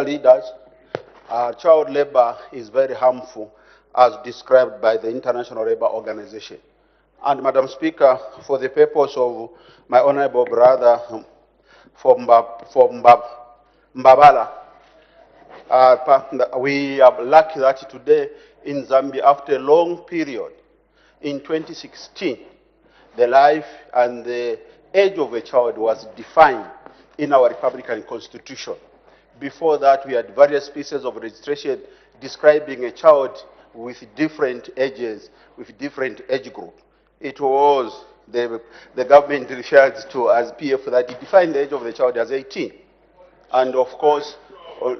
leaders, child labor is very harmful as described by the International Labour Organization. And Madam Speaker, for the purpose of my honorable brother from Mbabala, we are lucky that today in Zambia, after a long period, in 2016, the life and the age of a child was defined in our Republican Constitution. Before that, we had various pieces of registration describing a child with different ages, with different age group. It was the government referred to as PF that it defined the age of the child as 18. And of course,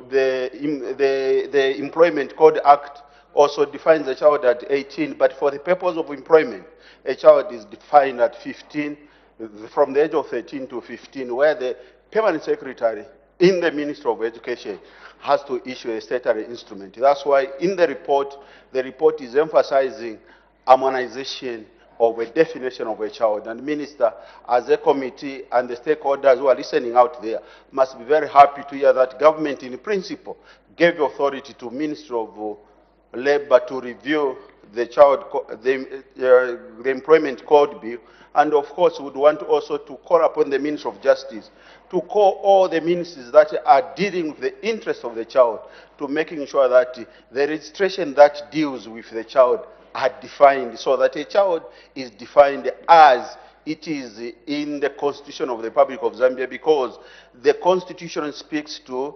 the Employment Code Act also defines the child at 18, but for the purpose of employment, a child is defined at 15, from the age of 13 to 15, where the permanent secretary in the Ministry of Education has to issue a statutory instrument. That's why in the report is emphasizing harmonization of a definition of a child. And Minister, as a committee and the stakeholders who are listening out there, must be very happy to hear that government in principle gave authority to Ministry of Labor to review the Employment Code Bill, and of course would want also to call upon the Ministry of Justice to call all the ministries that are dealing with the interests of the child to making sure that the registration that deals with the child are defined, so that a child is defined as it is in the Constitution of the Republic of Zambia, because the Constitution speaks to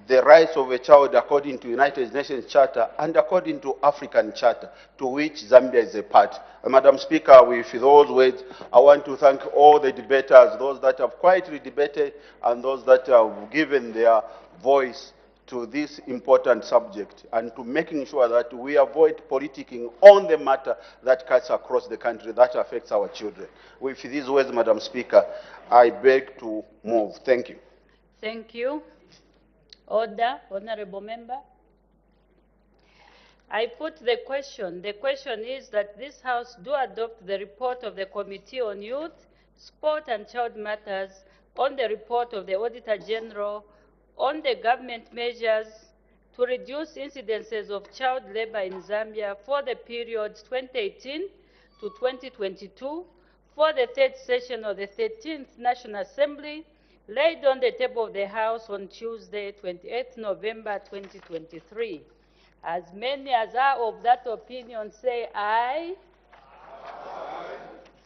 the rights of a child according to United Nations Charter and according to African Charter, to which Zambia is a part. Madam Speaker, with those words, I want to thank all the debaters, those that have quietly debated and those that have given their voice to this important subject, and to making sure that we avoid politicking on the matter that cuts across the country that affects our children. With these words, Madam Speaker, I beg to move. Thank you. Thank you. Order, Honorable Member. I put the question. The question is that this House do adopt the report of the Committee on Youth, Sport and Child Matters on the report of the Auditor General on the government measures to reduce incidences of child labor in Zambia for the period 2018 to 2022 for the third session of the 13th National Assembly, laid on the table of the House on Tuesday, 28 November 2023. As many as are of that opinion say aye. Aye.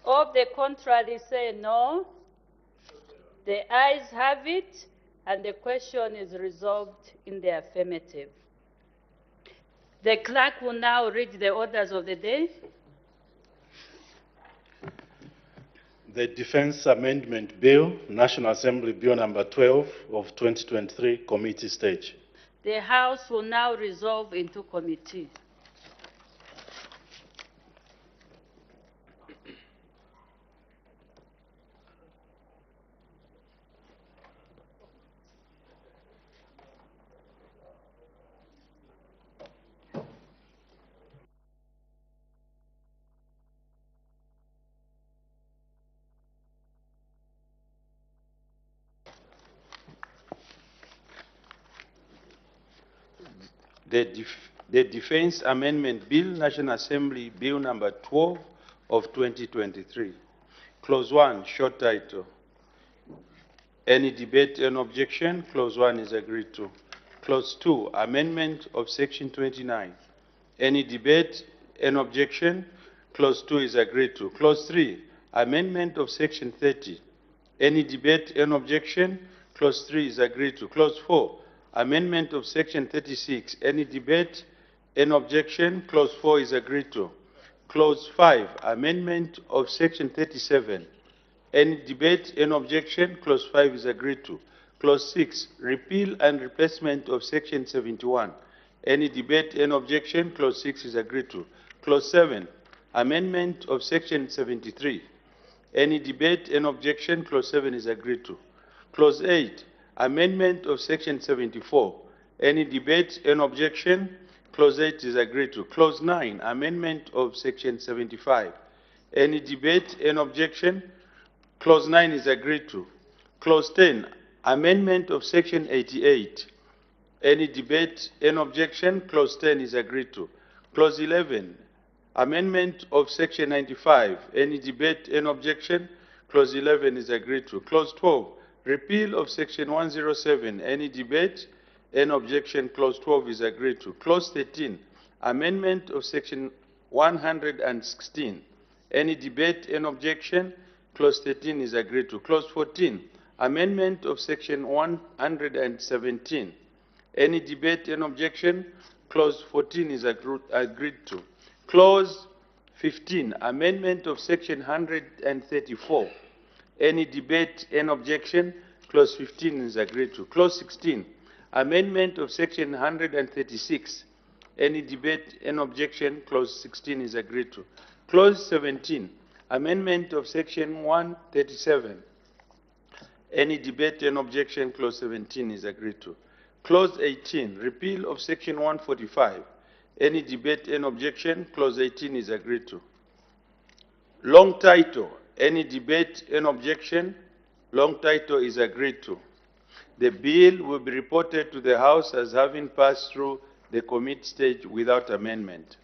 Of the contrary say no. The ayes have it, and the question is resolved in the affirmative. The clerk will now read the orders of the day. The Defense Amendment Bill, National Assembly Bill number 12 of 2023, committee stage. The House will now resolve into committee. The Defense Amendment Bill, National Assembly Bill number 12 of 2023. Clause 1, short title. Any debate and objection? Clause 1 is agreed to. Clause 2, amendment of Section 29. Any debate and objection? Clause 2 is agreed to. Clause 3, amendment of Section 30. Any debate and objection? Clause 3 is agreed to. Clause 4, amendment of Section 36. Any debate and objection? Clause 4 is agreed to. Clause 5, amendment of Section 37. Any debate and objection? Clause 5 is agreed to. Clause 6, repeal and replacement of Section 71. Any debate and objection? Clause 6 is agreed to. Clause 7, amendment of Section 73. Any debate and objection? Clause 7 is agreed to. Clause 8, amendment of Section 74. Any debate and objection? Clause 8 is agreed to. Clause 9, amendment of Section 75. Any debate and objection? Clause 9 is agreed to. Clause 10, amendment of Section 88. Any debate, any objection? Clause 10 is agreed to. Clause 11, amendment of section 95. Any debate, any objection? Clause 11 is agreed to. Clause 12, repeal of section 107. Any debate, any objection? Clause 12 is agreed to. Clause 13, amendment of section 116. Any debate, any objection? Clause 13 is agreed to. Clause 14, amendment of section 117. Any debate, any objection? Clause 14 is agreed to. Clause 15, amendment of section 134. Any debate, any objection? Clause 15 is agreed to. Clause 16, amendment of section 136. Any debate, any objection? Clause 16 is agreed to. Clause 17, amendment of section 137. Any debate, any objection? Clause 17 is agreed to. Clause 18, repeal of section 145. Any debate, any objection? Clause 18 is agreed to. Long title, any debate, any objection? Long title is agreed to. The bill will be reported to the House as having passed through the committee stage without amendment.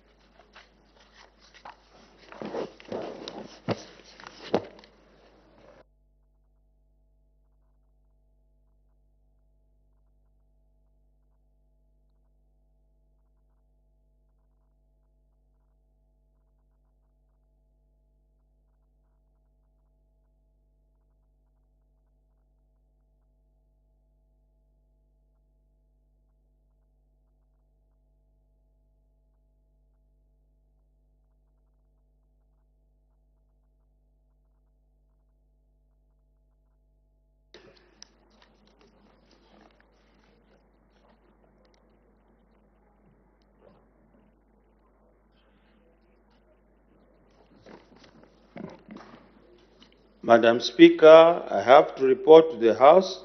Madam Speaker, I have to report to the House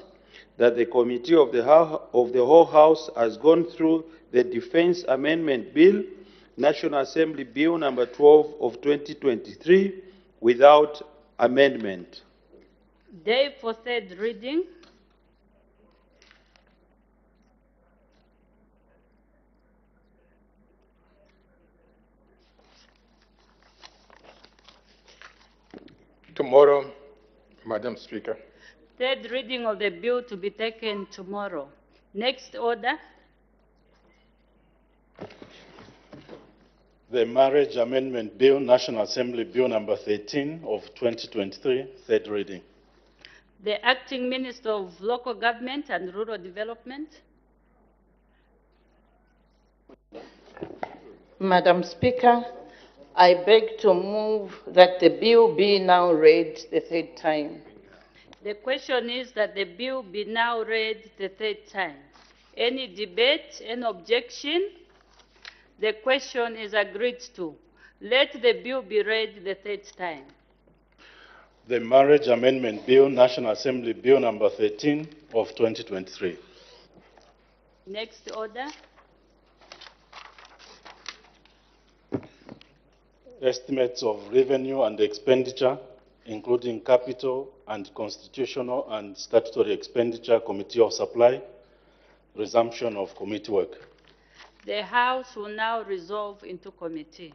that the Committee of the Whole House has gone through the Defense Amendment Bill, National Assembly Bill number 12 of 2023, without amendment. Day for third reading. Tomorrow, Madam Speaker. Third reading of the bill to be taken tomorrow. Next order. The Marriage Amendment Bill, National Assembly Bill number 13 of 2023, third reading. The Acting Minister of Local Government and Rural Development. Madam Speaker, I beg to move that the bill be now read the third time. The question is that the bill be now read the third time. Any debate, any objection? The question is agreed to. Let the bill be read the third time. The Marriage Amendment Bill, National Assembly Bill number 13 of 2023. Next order. Estimates of revenue and expenditure, including capital and constitutional and statutory expenditure, Committee of Supply, resumption of committee work. The House will now resolve into committee.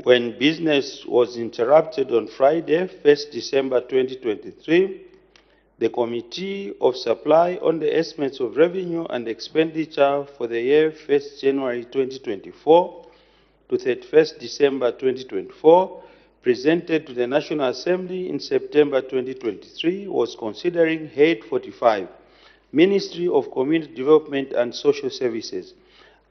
When business was interrupted on Friday, 1st December 2023, the Committee of Supply on the estimates of revenue and expenditure for the year 1st January 2024 to 31st December 2024, presented to the National Assembly in September 2023, was considering Head 45, Ministry of Community Development and Social Services,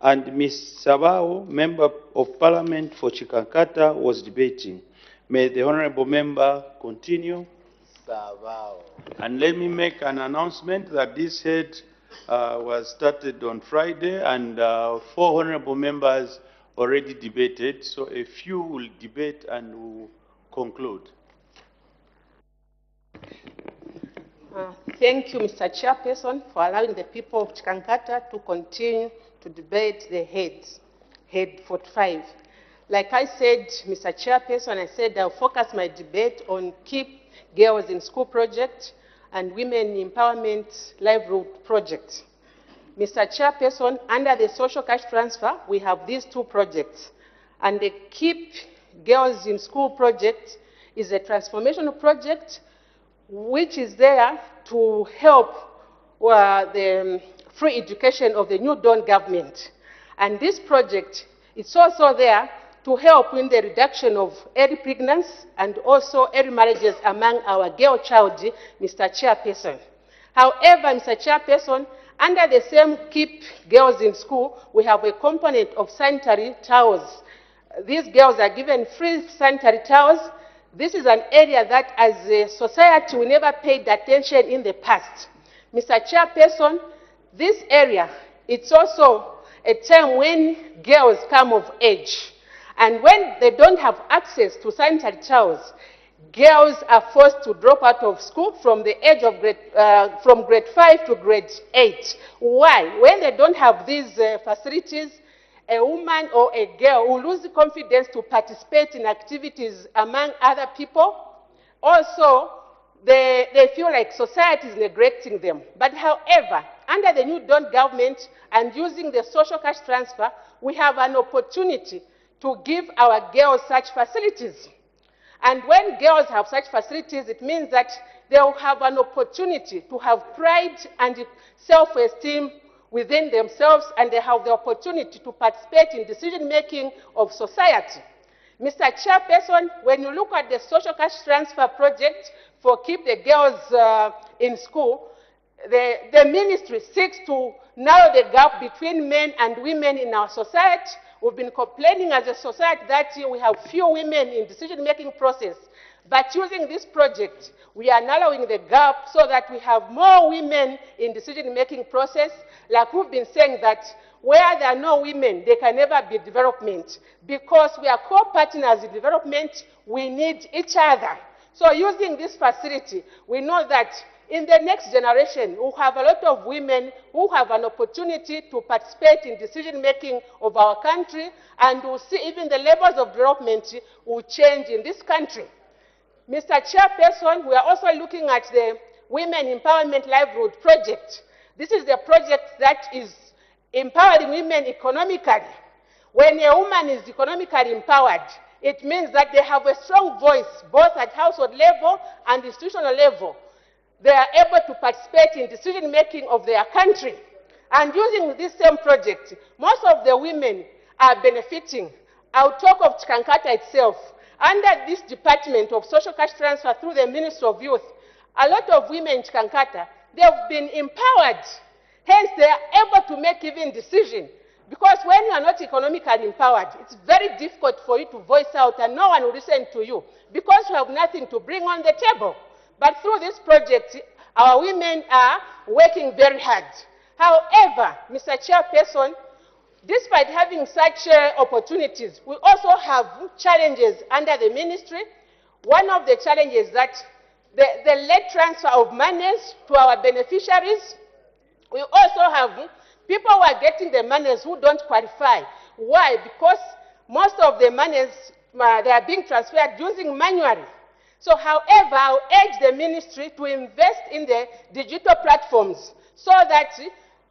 and Ms. Sabao, Member of Parliament for Chikankata, was debating. May the Honorable Member continue. Sabao. And let me make an announcement that this head was started on Friday, and 4 honorable members already debated, so a few will debate and will conclude. Thank you, Mr. Chairperson, for allowing the people of Chikankata to continue to debate the head 45. Like I said, Mr. Chairperson, I said I'll focus my debate on Keep Girls in School project and Women Empowerment Livelihood project. Mr. Chairperson, under the social cash transfer, we have these two projects. And the Keep Girls in School project is a transformational project which is there to help the free education of the New Dawn government. And this project is also there to help in the reduction of early pregnancy and also early marriages among our girl child, Mr. Chairperson. However, Mr. Chairperson, under the same Keep Girls in School, we have a component of sanitary towels. These girls are given free sanitary towels. This is an area that as a society we never paid attention in the past. Mr. Chairperson, this area, it's also a time when girls come of age. And when they don't have access to sanitary towels, girls are forced to drop out of school from the age of from grade 5 to grade 8. Why? When they don't have these facilities, a woman or a girl will lose confidence to participate in activities among other people. Also, they feel like society is neglecting them. But however, under the New Dawn government and using the social cash transfer, we have an opportunity to give our girls such facilities. And when girls have such facilities, it means that they will have an opportunity to have pride and self-esteem within themselves, and they have the opportunity to participate in decision-making of society. Mr. Chairperson, when you look at the social cash transfer project for Keep the Girls in School, the ministry seeks to narrow the gap between men and women in our society. We've been complaining as a society that we have few women in decision-making process. But using this project, we are narrowing the gap so that we have more women in decision-making process. Like we've been saying that where there are no women, there can never be development. Because we are co-partners in development, we need each other. So using this facility, we know that in the next generation, we'll have a lot of women who have an opportunity to participate in decision-making of our country, and we'll see even the levels of development will change in this country. Mr. Chairperson, we are also looking at the Women Empowerment Livelihood project. This is the project that is empowering women economically. When a woman is economically empowered, it means that they have a strong voice, both at household level and institutional level. They are able to participate in decision-making of their country. And using this same project, most of the women are benefiting. I'll talk of Chikankata itself. Under this Department of Social Cash Transfer through the Ministry of Youth, a lot of women in Chikankata, they've been empowered. Hence, they are able to make even decisions. Because when you are not economically empowered, it's very difficult for you to voice out and no one will listen to you because you have nothing to bring on the table. But through this project, our women are working very hard. However, Mr. Chairperson, despite having such opportunities, we also have challenges under the ministry. One of the challenges is that the late transfer of monies to our beneficiaries. We also have people who are getting the monies who don't qualify. Why? Because most of the monies, they are being transferred using manually. So, however, I'll urge the ministry to invest in the digital platforms so that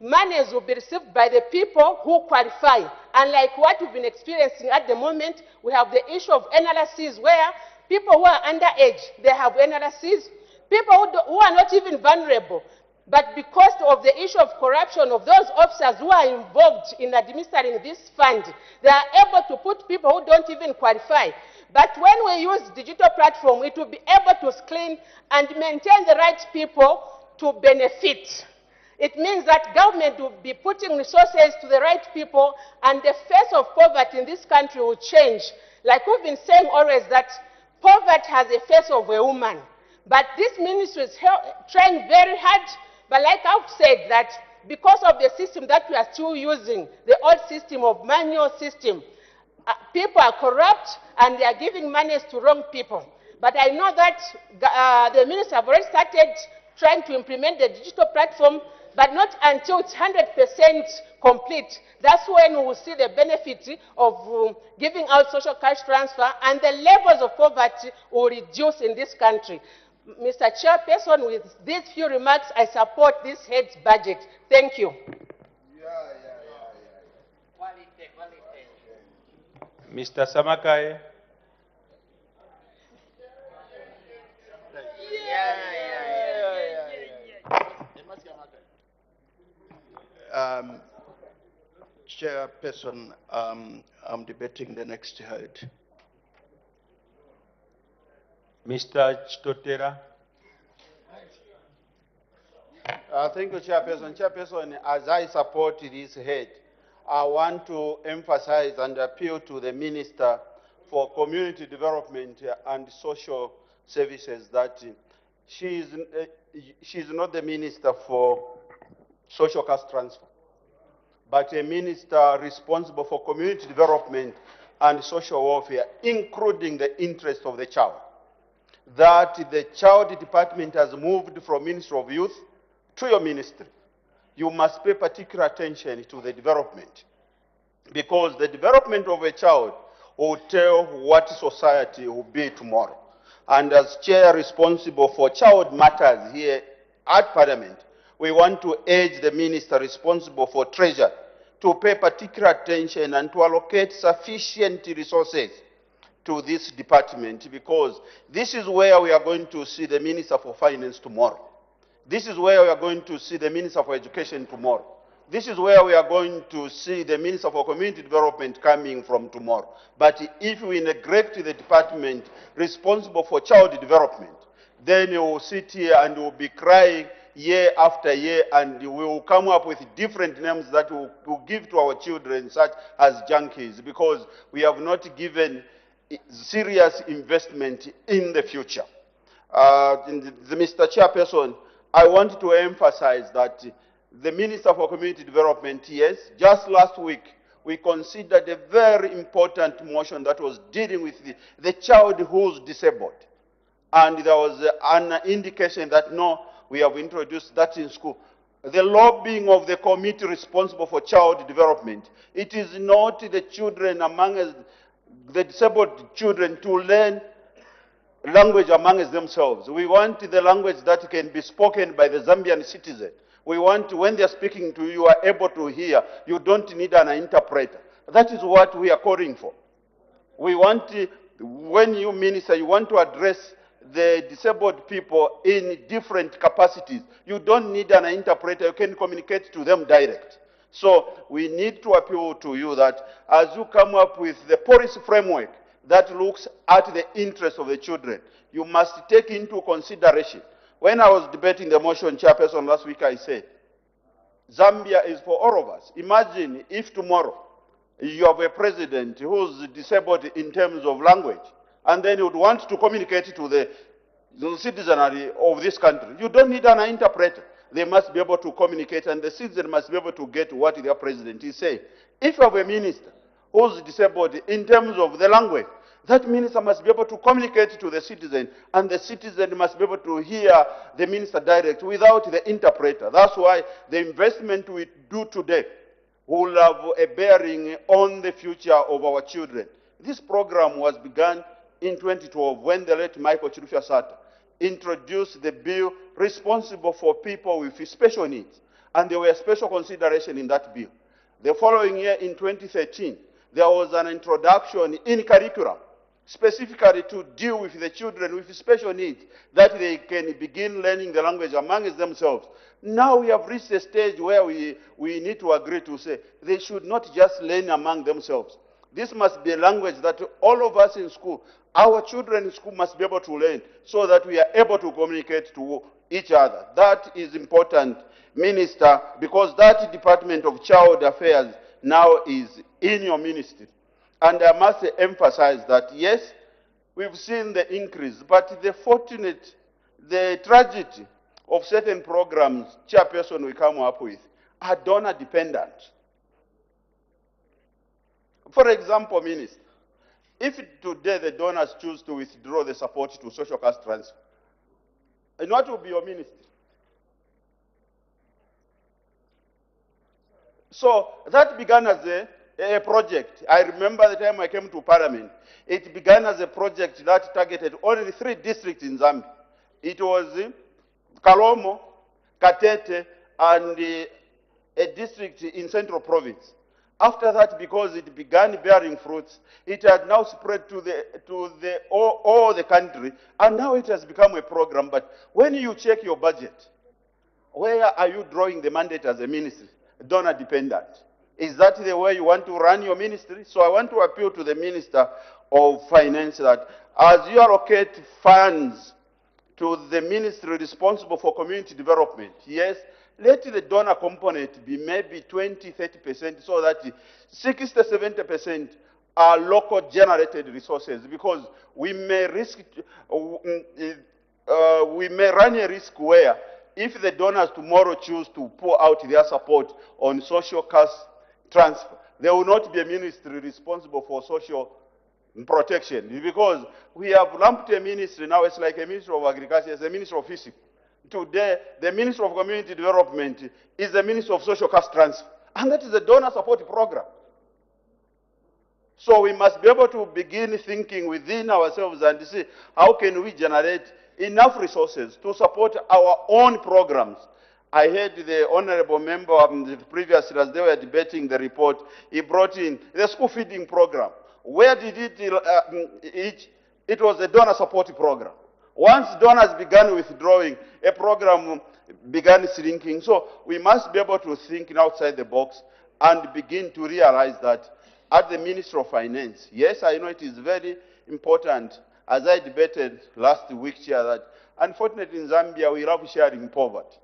monies will be received by the people who qualify. Unlike what we've been experiencing at the moment, we have the issue of NRCs where people who are underage, they have NRCs. People who are not even vulnerable, but because of the issue of corruption of those officers who are involved in administering this fund, they are able to put people who don't even qualify. But when we use digital platform, it will be able to screen and maintain the right people to benefit. It means that government will be putting resources to the right people, and the face of poverty in this country will change. Like we've been saying always that poverty has a face of a woman. But this ministry is trying very hard. But like I've said, that because of the system that we are still using, the old system of manual system, People are corrupt and they are giving monies to wrong people. But I know that the ministers have already started trying to implement the digital platform, but not until it's 100% complete. That's when we will see the benefit of giving out social cash transfer, and the levels of poverty will reduce in this country. Mr. Chairperson, with these few remarks, I support this head's budget. Thank you. Mr. Samakaye. Chairperson, I'm debating the next head. Mr. Chitotera. Thank you, Chairperson. Chairperson, as I support this head, I want to emphasize and appeal to the Minister for Community Development and Social Services that she is not the Minister for Social Cash Transfer, but a minister responsible for community development and social welfare, including the interest of the child. That the child department has moved from Ministry of Youth to your ministry. You must pay particular attention to the development, because the development of a child will tell what society will be tomorrow. And as chair responsible for child matters here at Parliament, we want to urge the minister responsible for treasure to pay particular attention and to allocate sufficient resources to this department, because this is where we are going to see the Minister for Finance tomorrow. This is where we are going to see the Minister for Education tomorrow. This is where we are going to see the Minister for Community Development coming from tomorrow. But if we neglect the department responsible for child development, then you will sit here and you will be crying year after year, and we will come up with different names that we will give to our children, such as junkies, because we have not given serious investment in the future. Mr. Chairperson, I want to emphasize that the Minister for Community Development, yes, just last week, we considered a very important motion that was dealing with the child who's disabled. And there was an indication that, no, we have introduced that in school. The lobbying of the committee responsible for child development, it is not the children among us, the disabled children, to learn language among themselves. We want the language that can be spoken by the Zambian citizen. We want, when they're speaking to you, you are able to hear. You don't need an interpreter. That is what we are calling for. We want, when you minister, you want to address the disabled people in different capacities. You don't need an interpreter. You can communicate to them direct. So we need to appeal to you that as you come up with the policy framework that looks at the interests of the children, you must take into consideration. When I was debating the motion, Chairperson, last week, I said, Zambia is for all of us. Imagine if tomorrow you have a president who's disabled in terms of language, and then you would want to communicate to the citizenry of this country. You don't need an interpreter. They must be able to communicate, and the citizen must be able to get what their president is saying. If you have a minister who's disabled in terms of the language, that minister must be able to communicate to the citizen, and the citizen must be able to hear the minister direct without the interpreter. That's why the investment we do today will have a bearing on the future of our children. This program was begun in 2012 when the late Michael Chirufya Sata introduced the bill responsible for people with special needs, and there were special consideration in that bill. The following year, in 2013, there was an introduction in curriculum specifically to deal with the children with special needs, that they can begin learning the language among themselves. Now we have reached a stage where we need to agree to say they should not just learn among themselves. This must be a language that all of us in school, our children in school must be able to learn, so that we are able to communicate to each other. That is important, Minister, because that Department of Child Affairs now is in your ministry. And I must emphasize that, yes, we've seen the increase, but the tragedy of certain programs, Chairperson, we come up with, are donor dependent. For example, Minister, If today the donors choose to withdraw the support to social cash transfer, and what will be your ministry? So that began as a project. I remember the time I came to Parliament. It began as a project that targeted only 3 districts in Zambia. It was Kalomo, Katete, and a district in Central Province. After that, because it began bearing fruits, it had now spread to all the country, and now it has become a program. But when you check your budget, where are you drawing the mandate as a ministry? Donor dependent. Is that the way you want to run your ministry? So I want to appeal to the Minister of Finance that as you allocate funds to the ministry responsible for community development, yes, let the donor component be maybe 20–30% so that 60–70% are local generated resources, because we may run a risk where if the donors tomorrow choose to pour out their support on social cash transfer, there will not be a ministry responsible for social protection, because we have lumped a ministry now. It's like a ministry of agriculture, it's a ministry of fishing. Today, the Ministry of Community Development is the Ministry of Social Cash Transfer, and that is a donor support program. So we must be able to begin thinking within ourselves and see how can we generate enough resources to support our own programs. I heard the honorable member previously, as they were debating the report, he brought in the school feeding program. Where did it was a donor support program. Once donors began withdrawing, a program began shrinking. So we must be able to think outside the box and begin to realize that at the Ministry of Finance, yes, I know it is very important, as I debated last week here, that unfortunately in Zambia we love sharing poverty.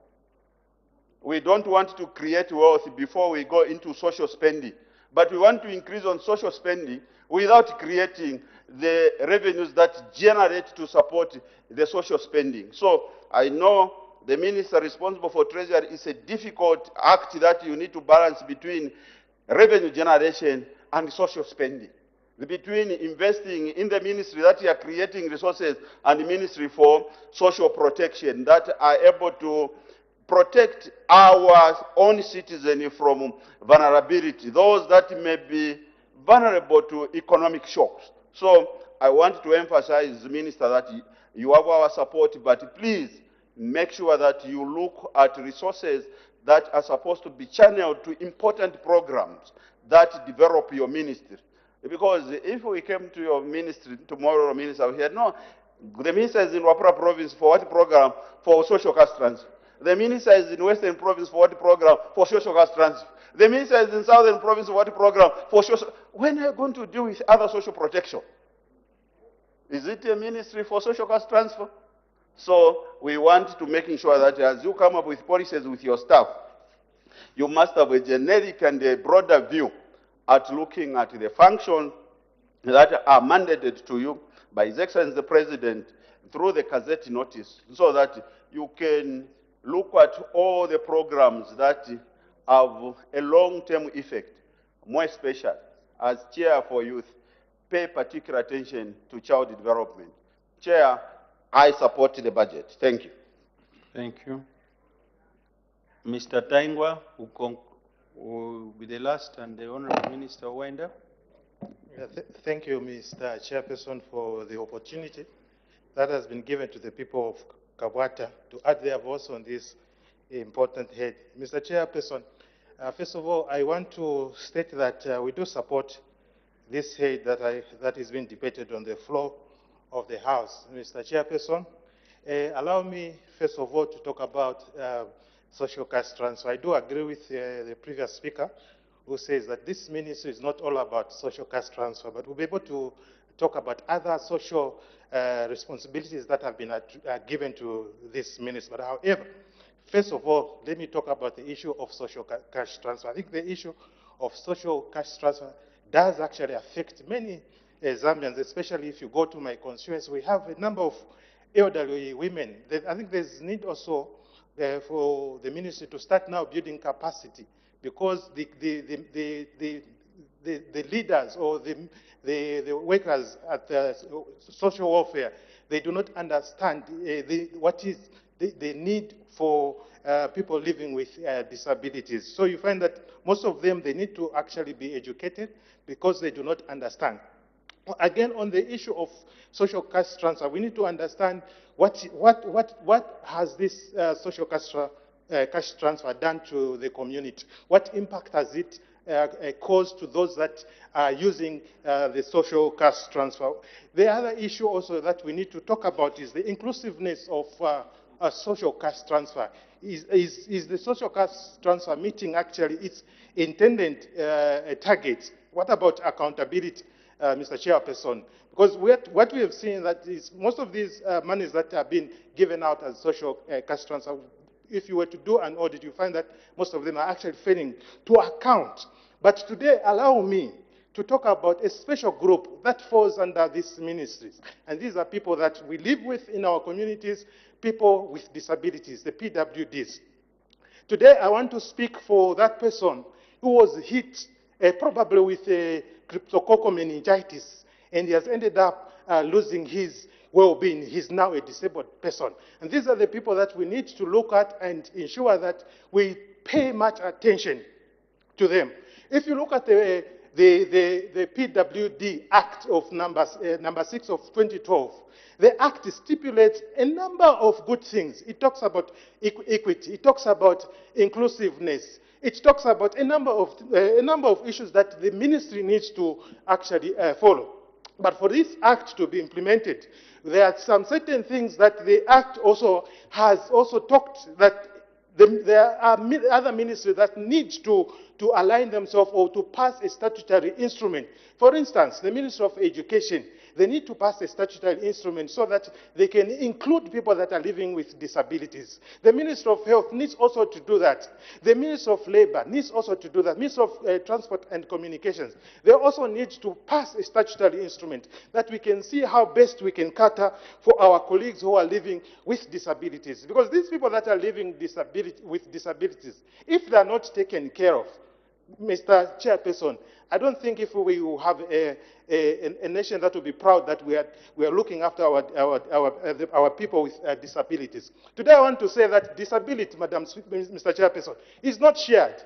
We don't want to create wealth before we go into social spending, but we want to increase on social spending without creating the revenues that generate to support the social spending. So I know the minister responsible for treasury is a difficult act that you need to balance between revenue generation and social spending, between investing in the ministry that you are creating resources and the ministry for social protection that are able to protect our own citizens from vulnerability, those that may be vulnerable to economic shocks. So I want to emphasize, Minister, that you have our support, but please make sure that you look at resources that are supposed to be channeled to important programs that develop your ministry. Because if we came to your ministry tomorrow, Minister, we said, no, the minister is in Wapra province for what program? For social cash transfer. The minister is in Western province for what program? For social cash transfer. The minister is in Southern province for what program? For social. When are you going to deal with other social protection? Is it a ministry for social cash transfer? So we want to make sure that as you come up with policies with your staff, you must have a generic and a broader view at looking at the functions that are mandated to you by His Excellency the President through the Gazette notice, so that you can look at all the programs that have a long-term effect, more especially as Chair for Youth, pay particular attention to child development. Chair, I support the budget. Thank you. Thank you. Mr. Taingwa, who will be the last, and the Honorable Minister will wind up. Thank you, Mr. Chairperson, for the opportunity that has been given to the people of Kabwata to add their voice on this important head. Mr. Chairperson, first of all, I want to state that we do support this head that is being debated on the floor of the House. Mr. Chairperson, allow me, first of all, to talk about social cash transfer. I do agree with the previous speaker who says that this ministry is not all about social cash transfer, but we'll be able to talk about other social responsibilities that have been given to this ministry. But however, first of all, let me talk about the issue of social cash transfer. I think the issue of social cash transfer does actually affect many Zambians, especially if you go to my constituency. We have a number of elderly women. I think there's need also for the ministry to start now building capacity, because the leaders or the workers at the social welfare, they do not understand what is the need for people living with disabilities. So you find that most of them, they need to actually be educated because they do not understand. Again, on the issue of social cash transfer, we need to understand what has this social cash transfer done to the community? What impact has it caused to those that are using the social cash transfer? The other issue also that we need to talk about is the inclusiveness of a social cash transfer. Is the social cash transfer meeting actually its intended targets? What about accountability, Mr. Chairperson? Because what we have seen that is most of these monies that have been given out as social cash transfer, if you were to do an audit, you find that most of them are actually failing to account. But today, allow me to talk about a special group that falls under these ministries. And these are people that we live with in our communities, people with disabilities, the PWDs. Today, I want to speak for that person who was hit probably with a cryptococcal meningitis, and he has ended up losing his well-being. He's now a disabled person. And these are the people that we need to look at and ensure that we pay much attention to them. If you look at the PWD Act of number 6 of 2012, the Act stipulates a number of good things. It talks about equity. It talks about inclusiveness. It talks about a number of issues that the ministry needs to actually follow. But for this Act to be implemented, there are some certain things that the Act also has talked that there are other ministries that need to align themselves or to pass a statutory instrument. For instance, the Ministry of Education, they need to pass a statutory instrument so that they can include people that are living with disabilities. The Ministry of Health needs also to do that. The Ministry of Labor needs also to do that. Ministry of Transport and Communications, they also need to pass a statutory instrument that we can see how best we can cater for our colleagues who are living with disabilities. Because these people that are living with disabilities, if they are not taken care of, Mr. Chairperson, I don't think if we will have a nation that will be proud that we are looking after our people with disabilities. Today I want to say that disability, Mr. Chairperson, is not shared.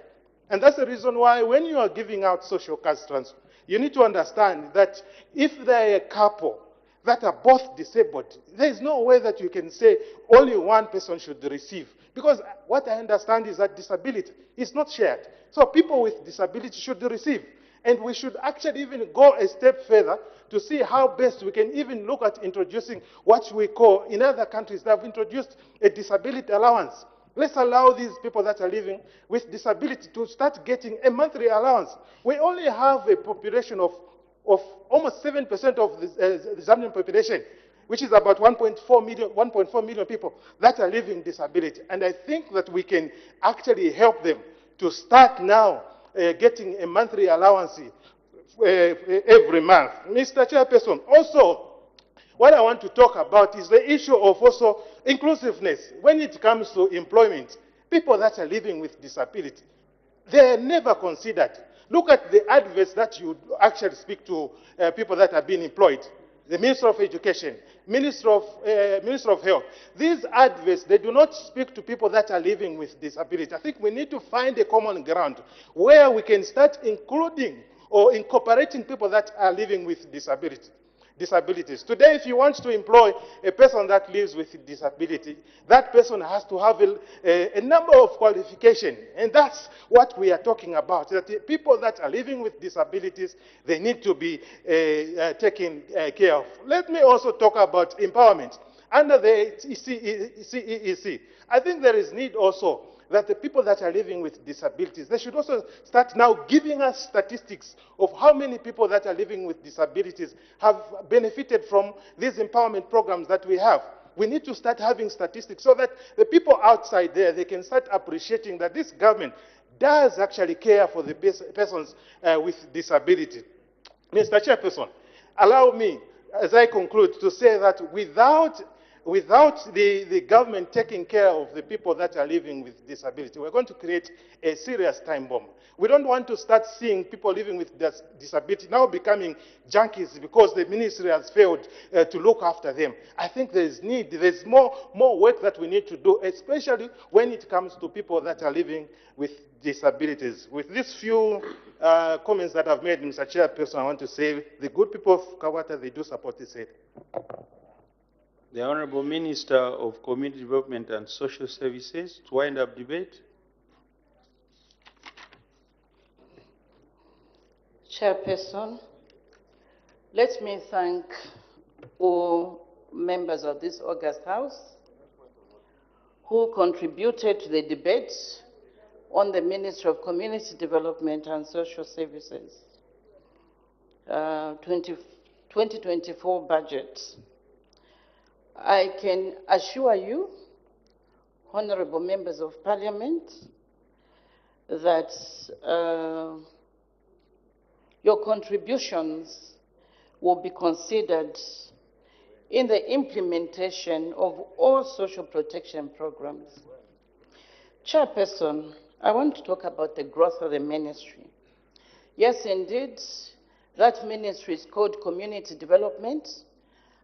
And that's the reason why when you are giving out social cash transfer, you need to understand that if there are a couple that are both disabled, there is no way that you can say only one person should receive. Because what I understand is that disability is not shared. So people with disability should receive. And we should actually even go a step further to see how best we can even look at introducing what we call, in other countries, they have introduced a disability allowance. Let's allow these people that are living with disability to start getting a monthly allowance. We only have a population of almost 7% of the Zambian population, which is about 1.4 million people that are living with disability. And I think that we can actually help them to start now getting a monthly allowance every month. Mr. Chairperson, also, what I want to talk about is the issue of also inclusiveness. When it comes to employment, people that are living with disability, they are never considered. Look at the adverts that you actually speak to people that are being employed. The Minister of Education, Minister of Health. These adverts, they do not speak to people that are living with disability. I think we need to find a common ground where we can start including or incorporating people that are living with disabilities. Today, if you want to employ a person that lives with disability, that person has to have a number of qualifications. And that's what we are talking about, that the people that are living with disabilities, they need to be taken care of. Let me also talk about empowerment. Under the CEEC, I think there is need also that the people that are living with disabilities, they should also start now giving us statistics of how many people that are living with disabilities have benefited from these empowerment programs that we have. We need to start having statistics so that the people outside there, they can start appreciating that this government does actually care for the persons with disability. Mr. Chairperson, allow me, as I conclude, to say that without without the government taking care of the people that are living with disability, we're going to create a serious time bomb. We don't want to start seeing people living with disability now becoming junkies because the ministry has failed to look after them. I think there's more work that we need to do, especially when it comes to people that are living with disabilities. With these few comments that I've made, Mr. Chairperson, I want to say the good people of Kawata, they do support this aid. The Honorable Minister of Community Development and Social Services to wind up debate. Chairperson, let me thank all members of this August House who contributed to the debate on the Ministry of Community Development and Social Services 2024 budget. I can assure you, honorable members of parliament, that your contributions will be considered in the implementation of all social protection programs. Chairperson, I want to talk about the growth of the ministry. Yes, indeed, that ministry is called Community Development,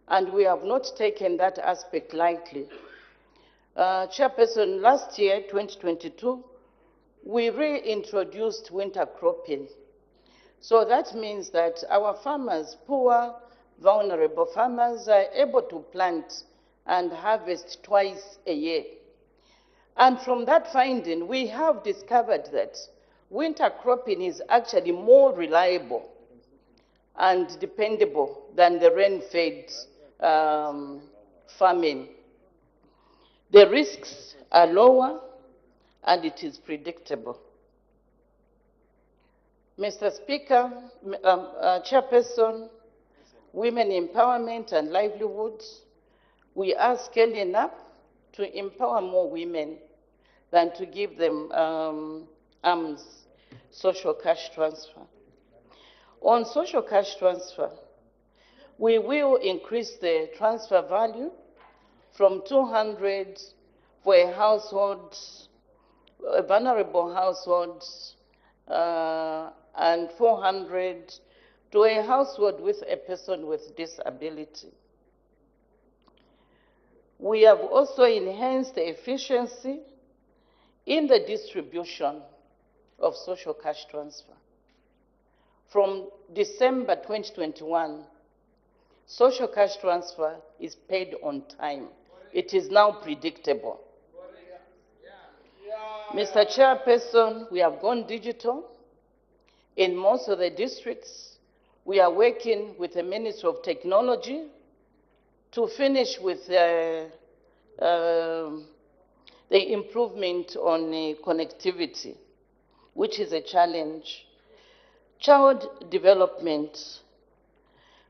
and we have not taken that aspect lightly. Chairperson, last year, 2022, we reintroduced winter cropping. So that means that our farmers, poor, vulnerable farmers, are able to plant and harvest twice a year. And from that finding, we have discovered that winter cropping is actually more reliable and dependable than the rain-fed farming. The risks are lower and it is predictable. Mr. Speaker, Chairperson, women empowerment and livelihoods, we are scaling up to empower more women than to give them arms, social cash transfer. On social cash transfer, we will increase the transfer value from 200 for a household, a vulnerable household, and 400 to a household with a person with disability. We have also enhanced the efficiency in the distribution of social cash transfer. From December 2021, social cash transfer is paid on time. It is now predictable. Mr. Chairperson, we have gone digital. In most of the districts, we are working with the Ministry of Technology to finish with the improvement on connectivity, which is a challenge. Child development.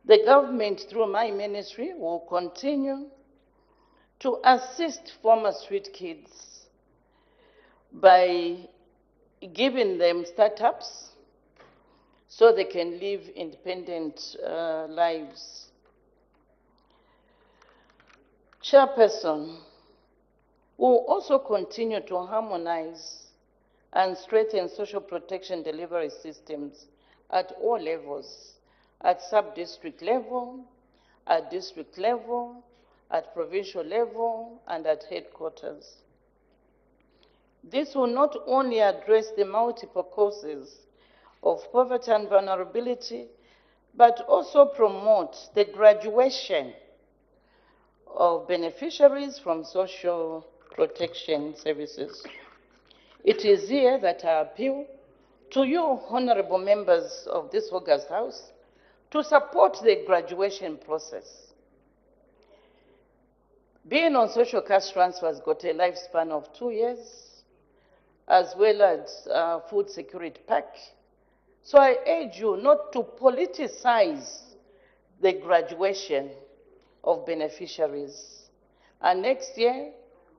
The government, through my ministry, will continue to assist former street kids by giving them startups so they can live independent lives. Chairperson, we will also continue to harmonize and strengthen social protection delivery systems at all levels, at sub-district level, at district level, at provincial level, and at headquarters. This will not only address the multiple causes of poverty and vulnerability, but also promote the graduation of beneficiaries from social protection services. It is here that I appeal to you, honorable members of this August House, to support the graduation process. Being on social cash transfer has got a lifespan of 2 years, as well as food security pack. So I urge you not to politicize the graduation of beneficiaries. And next year,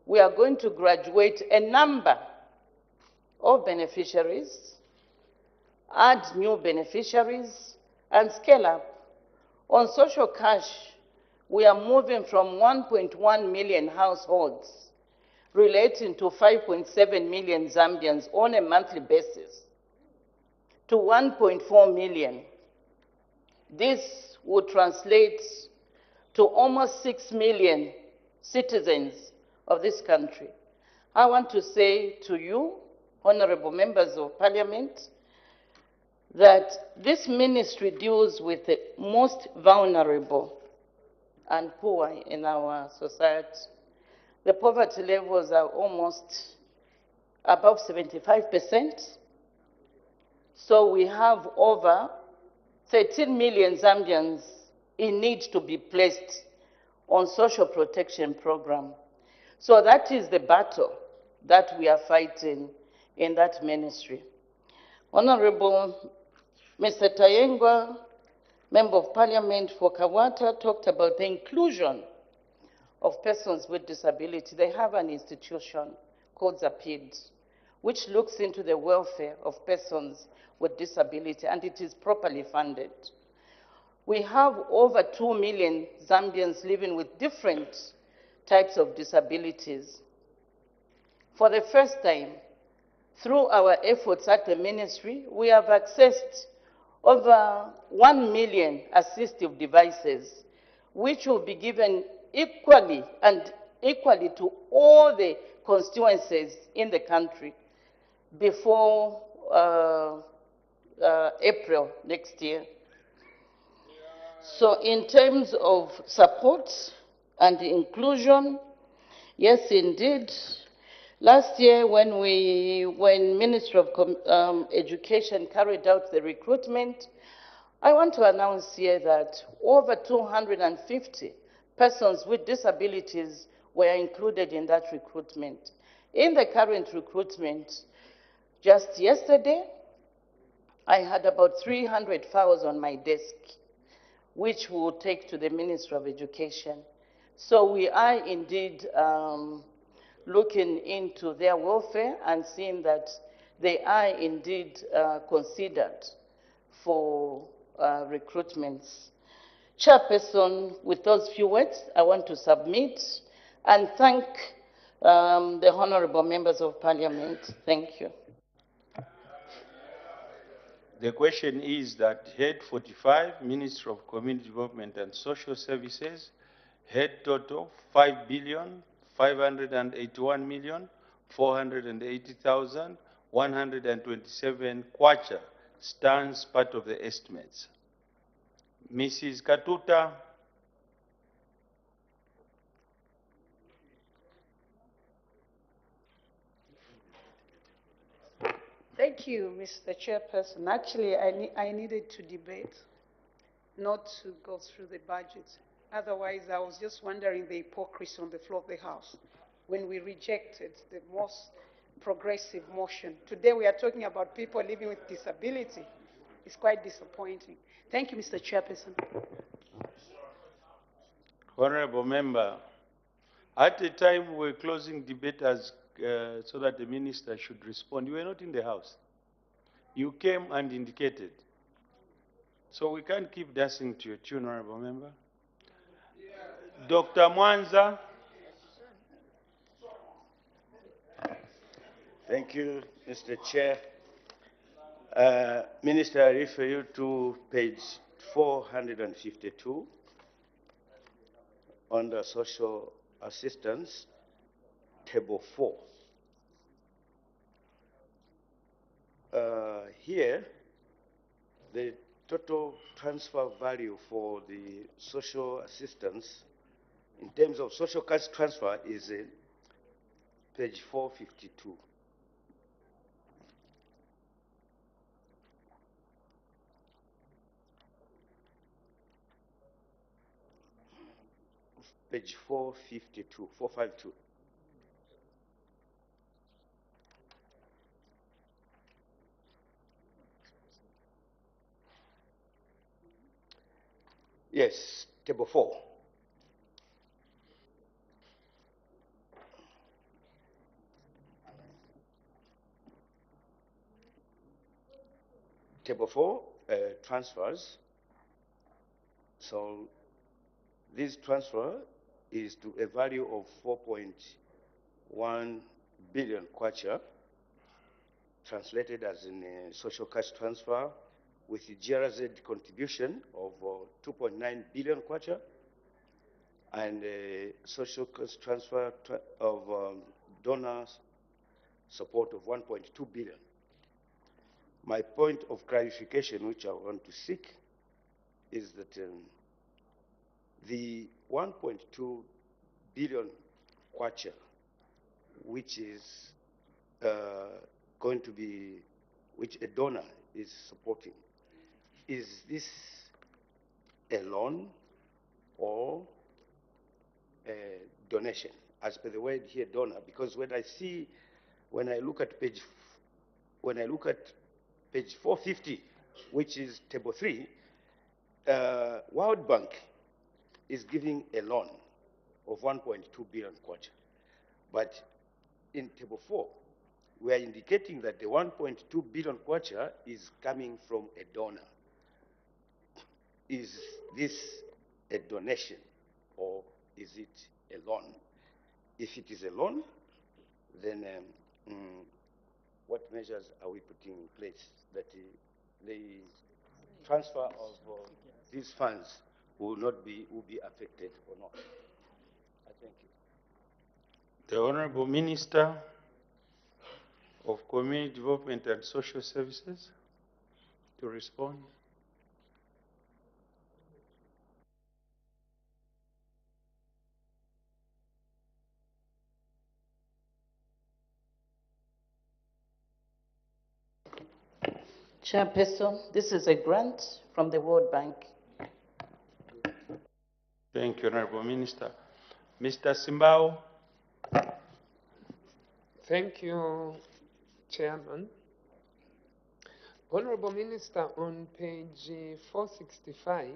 we are going to graduate a number of beneficiaries, add new beneficiaries, and scale up. On social cash, we are moving from 1.1 million households relating to 5.7 million Zambians on a monthly basis to 1.4 million. This would translate to almost 6 million citizens of this country. I want to say to you, honorable members of parliament, that this ministry deals with the most vulnerable and poor in our society. The poverty levels are almost above 75%. So we have over 13 million Zambians in need to be placed on social protection program. So that is the battle that we are fighting in that ministry. Honorable Mr. Tayengwa, Member of Parliament for Kawata, talked about the inclusion of persons with disability. They have an institution called ZAPID, which looks into the welfare of persons with disability, and it is properly funded. We have over 2 million Zambians living with different types of disabilities. For the first time, through our efforts at the ministry, we have accessed over 1 million assistive devices, which will be given equally to all the constituencies in the country before April next year. So in terms of support and inclusion, yes, indeed. Last year, when Ministry of Education carried out the recruitment, I want to announce here that over 250 persons with disabilities were included in that recruitment. In the current recruitment, just yesterday, I had about 300 files on my desk, which we will take to the Ministry of Education. So we are indeed looking into their welfare and seeing that they are indeed considered for recruitments. Chairperson, with those few words, I want to submit and thank the honorable members of parliament. Thank you. The question is that Head 45, Ministry of Community Development and Social Services, head total 5,581,480,127 kwacha stands part of the estimates. Mrs. Katuta. Thank you, Mr. Chairperson. Actually, I needed to debate, not to go through the budget. Otherwise, I was just wondering the hypocrisy on the floor of the House when we rejected the most progressive motion. Today, we are talking about people living with disability. It's quite disappointing. Thank you, Mr. Chairperson. Honorable Member, at the time we were closing debate so that the minister should respond, you were not in the House. You came and indicated. So we can't keep dancing to your tune, Honorable Member. Dr. Mwanza. Thank you, Mr. Chair. Minister, I refer you to page 452 on the social assistance, table 4. Here, the total transfer value for the social assistance in terms of social cash transfer is page 452. Page 452, 452. Yes, table 4. Table 4, transfers. So This transfer is to a value of 4.1 billion kwacha, translated as in a social cash transfer, with the GRZ contribution of 2.9 billion kwacha, and a social cash transfer of donors support of 1.2 billion. My point of clarification, which I want to seek, is that the 1.2 billion kwacha, which is going to be, which a donor is supporting, is this a loan or a donation? As per the word here, donor, because when I look at page 450, which is table 3, World Bank is giving a loan of 1.2 billion kwacha. But in table 4, we are indicating that the 1.2 billion kwacha is coming from a donor. Is this a donation or is it a loan? If it is a loan, then what measures are we putting in place that the transfer of these funds will be affected or not? I thank you. The Honorable Minister of Community Development and Social Services to respond. Chairperson, this is a grant from the World Bank. Thank you, Honorable Minister. Mr. Simbao. Thank you, Chairman. Honorable Minister, on page 465,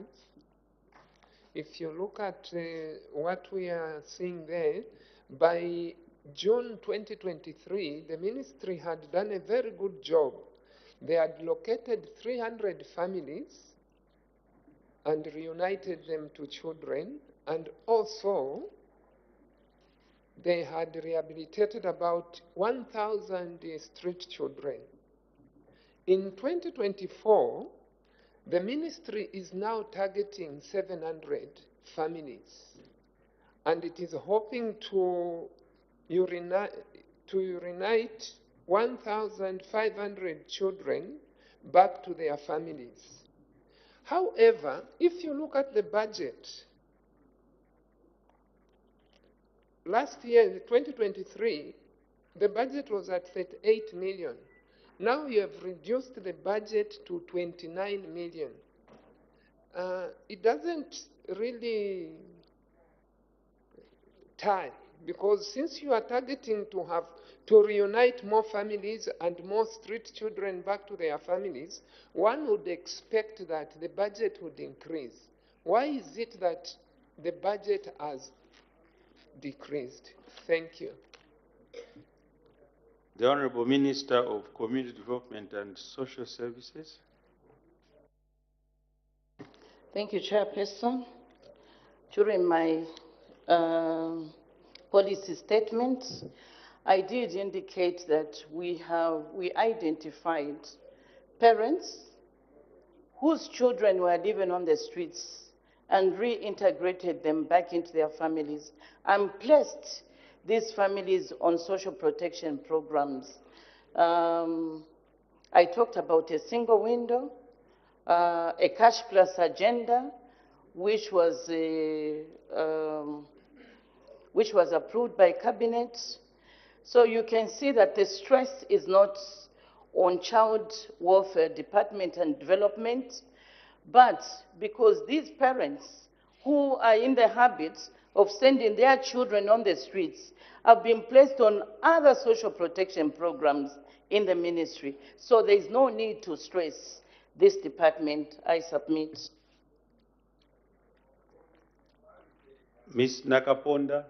if you look at what we are seeing there, by June 2023, the ministry had done a very good job. They had located 300 families and reunited them to children, and also they had rehabilitated about 1,000 street children. In 2024, the ministry is now targeting 700 families, and it is hoping to reunite 1,500 children back to their families. However, if you look at the budget, last year, 2023, the budget was at 38 million. Now you have reduced the budget to 29 million. It doesn't really tie, because since you are targeting to reunite more families and more street children back to their families, one would expect that the budget would increase. Why is it that the budget has decreased? Thank you. The Honorable Minister of Community Development and Social Services. Thank you, Chairperson. During my policy statement, I did indicate that we identified parents whose children were living on the streets and reintegrated them back into their families and placed these families on social protection programs. I talked about a single window, a cash plus agenda, which was approved by cabinet. So you can see that the stress is not on child welfare department and development, but because these parents who are in the habit of sending their children on the streets have been placed on other social protection programs in the ministry. So there is no need to stress this department. I submit. Ms. Nakaponda.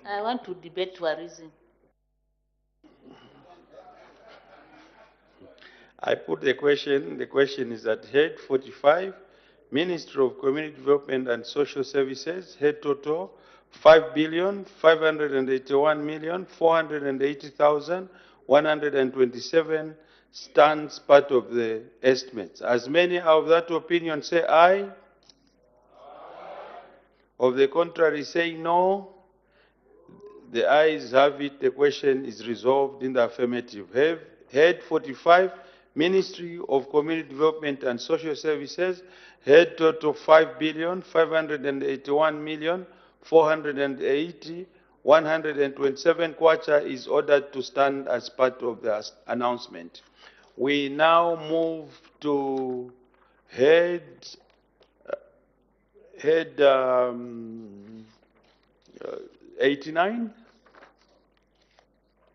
I want to debate tourism. I put the question. The question is at head 45, Ministry of Community Development and Social Services, head total 5,581,480,127 stands part of the estimates. As many of that opinion say aye. Of the contrary say no. The ayes have it. The question is resolved in the affirmative. Head 45, Ministry of Community Development and Social Services, head total 5,581,480,127 kwacha is ordered to stand as part of the announcement. We now move to head 89.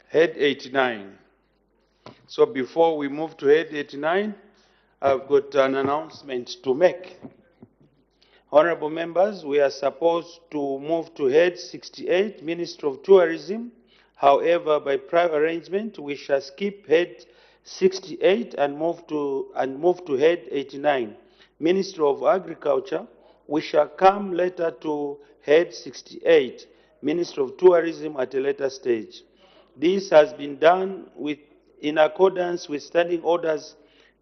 Head 89. So before we move to head 89, I've got an announcement to make. Honorable members, we are supposed to move to head 68, Ministry of Tourism. However, by prior arrangement, we shall skip head 68 and move to head 89, Ministry of Agriculture. We shall come later to head 68, Ministry of Tourism at a later stage. This has been done in accordance with Standing Orders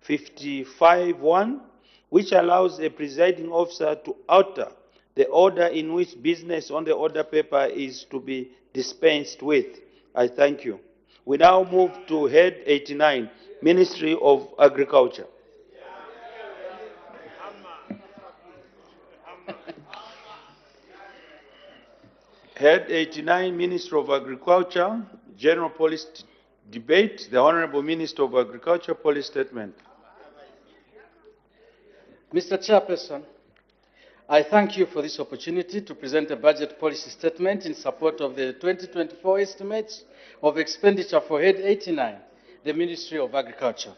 55-1, which allows a presiding officer to alter the order in which business on the order paper is to be dispensed with. I thank you. We now move to head 89, Ministry of Agriculture. Head 89, Minister of Agriculture, General Policy Debate. The Honorable Minister of Agriculture, Policy Statement. Mr. Chairperson, I thank you for this opportunity to present a budget policy statement in support of the 2024 estimates of expenditure for Head 89, the Ministry of Agriculture.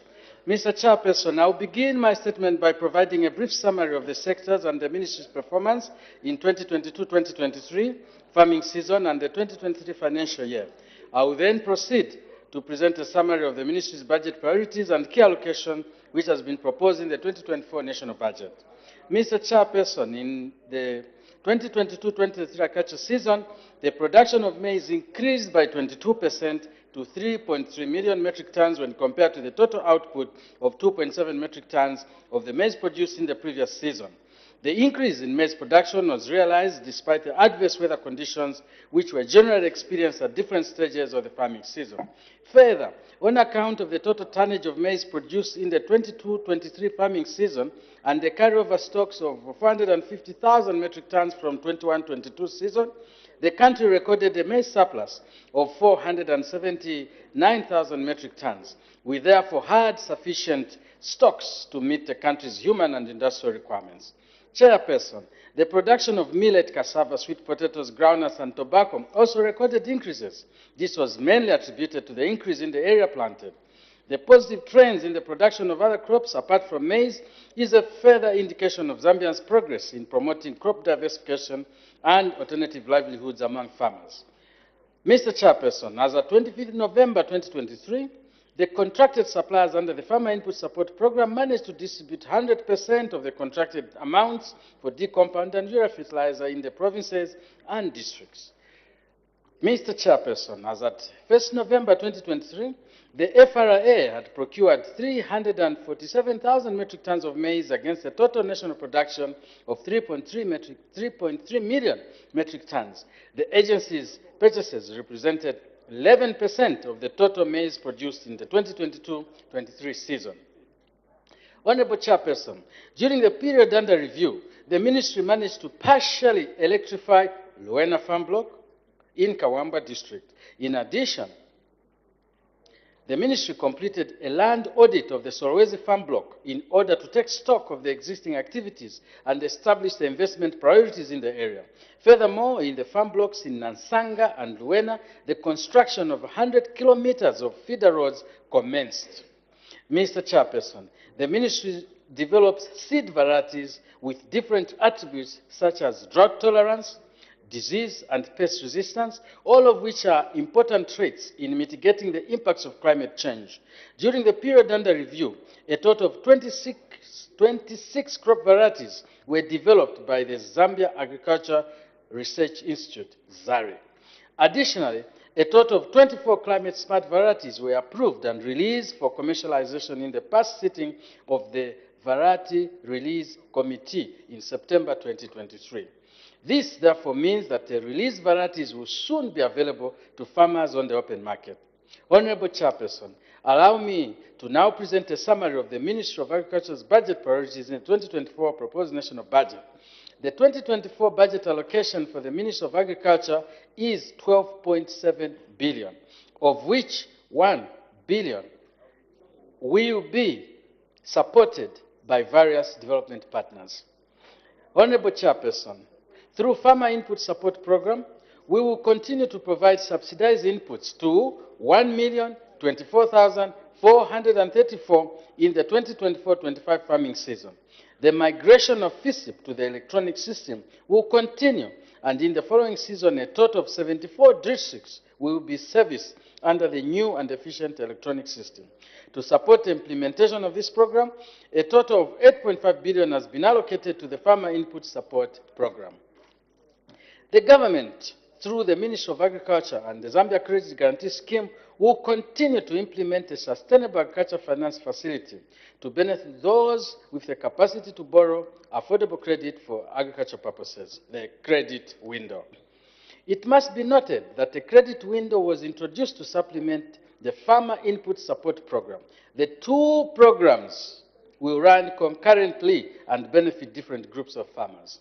Mr. Chairperson, I will begin my statement by providing a brief summary of the sectors and the Ministry's performance in 2022-2023 farming season and the 2023 financial year. I will then proceed to present a summary of the Ministry's budget priorities and key allocation which has been proposed in the 2024 national budget. Mr. Chairperson, in the 2022-2023 agriculture season, the production of maize increased by 22% to 3.3 million metric tons when compared to the total output of 2.7 metric tons of the maize produced in the previous season. The increase in maize production was realized despite the adverse weather conditions which were generally experienced at different stages of the farming season. Further, on account of the total tonnage of maize produced in the 22-23 farming season and the carryover stocks of 450,000 metric tons from 21-22 season, the country recorded a maize surplus of 479,000 metric tons. We therefore had sufficient stocks to meet the country's human and industrial requirements. Chairperson, the production of millet, cassava, sweet potatoes, groundnuts, and tobacco also recorded increases. This was mainly attributed to the increase in the area planted. The positive trends in the production of other crops apart from maize is a further indication of Zambia's progress in promoting crop diversification and alternative livelihoods among farmers. Mr. Chairperson, as of 25th November 2023, the contracted suppliers under the Farmer Input Support Program managed to distribute 100% of the contracted amounts for decompound and urea fertilizer in the provinces and districts. Mr. Chairperson, as at 1st November 2023, the FRA had procured 347,000 metric tons of maize against a total national production of 3.3 million metric tons. The agency's purchases represented 11% of the total maize produced in the 2022-23 season. Honorable Chairperson, during the period under review, the Ministry managed to partially electrify Luena Farm Block in Kawamba District. In addition, the Ministry completed a land audit of the Solwezi Farm Block in order to take stock of the existing activities and establish the investment priorities in the area. Furthermore, in the farm blocks in Nansanga and Luena, the construction of 100 kilometers of feeder roads commenced. Mr. Chairperson, the Ministry develops seed varieties with different attributes such as drought tolerance, disease, and pest resistance, all of which are important traits in mitigating the impacts of climate change. During the period under review, a total of 26 crop varieties were developed by the Zambia Agriculture Research Institute, ZARI. Additionally, a total of 24 climate-smart varieties were approved and released for commercialization in the past sitting of the Variety Release Committee in September 2023. This, therefore, means that the released varieties will soon be available to farmers on the open market. Honorable Chairperson, allow me to now present a summary of the Ministry of Agriculture's budget priorities in the 2024 proposed national budget. The 2024 budget allocation for the Ministry of Agriculture is 12.7 billion, of which 1 billion will be supported by various development partners. Honorable Chairperson, through Farmer Input Support Program, we will continue to provide subsidized inputs to 1,024,434 in the 2024-25 farming season. The migration of FISIP to the electronic system will continue, and in the following season, a total of 74 districts will be serviced under the new and efficient electronic system. To support the implementation of this program, a total of 8.5 billion has been allocated to the Farmer Input Support Program. The government, through the Ministry of Agriculture and the Zambia Credit Guarantee Scheme, will continue to implement a sustainable agriculture finance facility to benefit those with the capacity to borrow affordable credit for agricultural purposes, the credit window. It must be noted that the credit window was introduced to supplement the Farmer Input Support Program. The two programs will run concurrently and benefit different groups of farmers.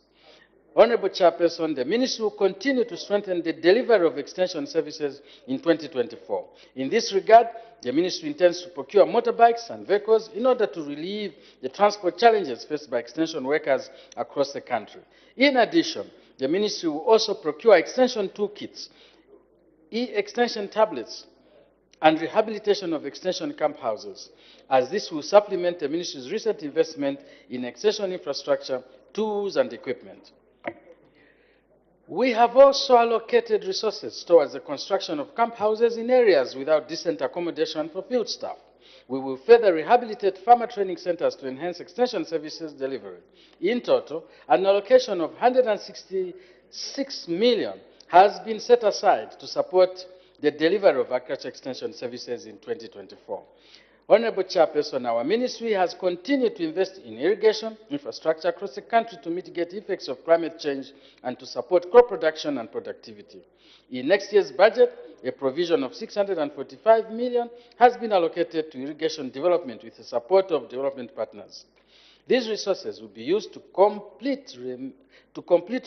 Honorable Chairperson, the Ministry will continue to strengthen the delivery of extension services in 2024. In this regard, the Ministry intends to procure motorbikes and vehicles in order to relieve the transport challenges faced by extension workers across the country. In addition, the Ministry will also procure extension toolkits, e-extension tablets, and rehabilitation of extension camp houses, as this will supplement the Ministry's recent investment in extension infrastructure, tools, and equipment. We have also allocated resources towards the construction of camp houses in areas without decent accommodation for field staff. We will further rehabilitate farmer training centers to enhance extension services delivery. In total, an allocation of 166 million has been set aside to support the delivery of agriculture extension services in 2024. Honorable Chairperson, our ministry has continued to invest in irrigation infrastructure across the country to mitigate the effects of climate change and to support crop production and productivity. In next year's budget, a provision of 645 million has been allocated to irrigation development with the support of development partners. These resources will be used to complete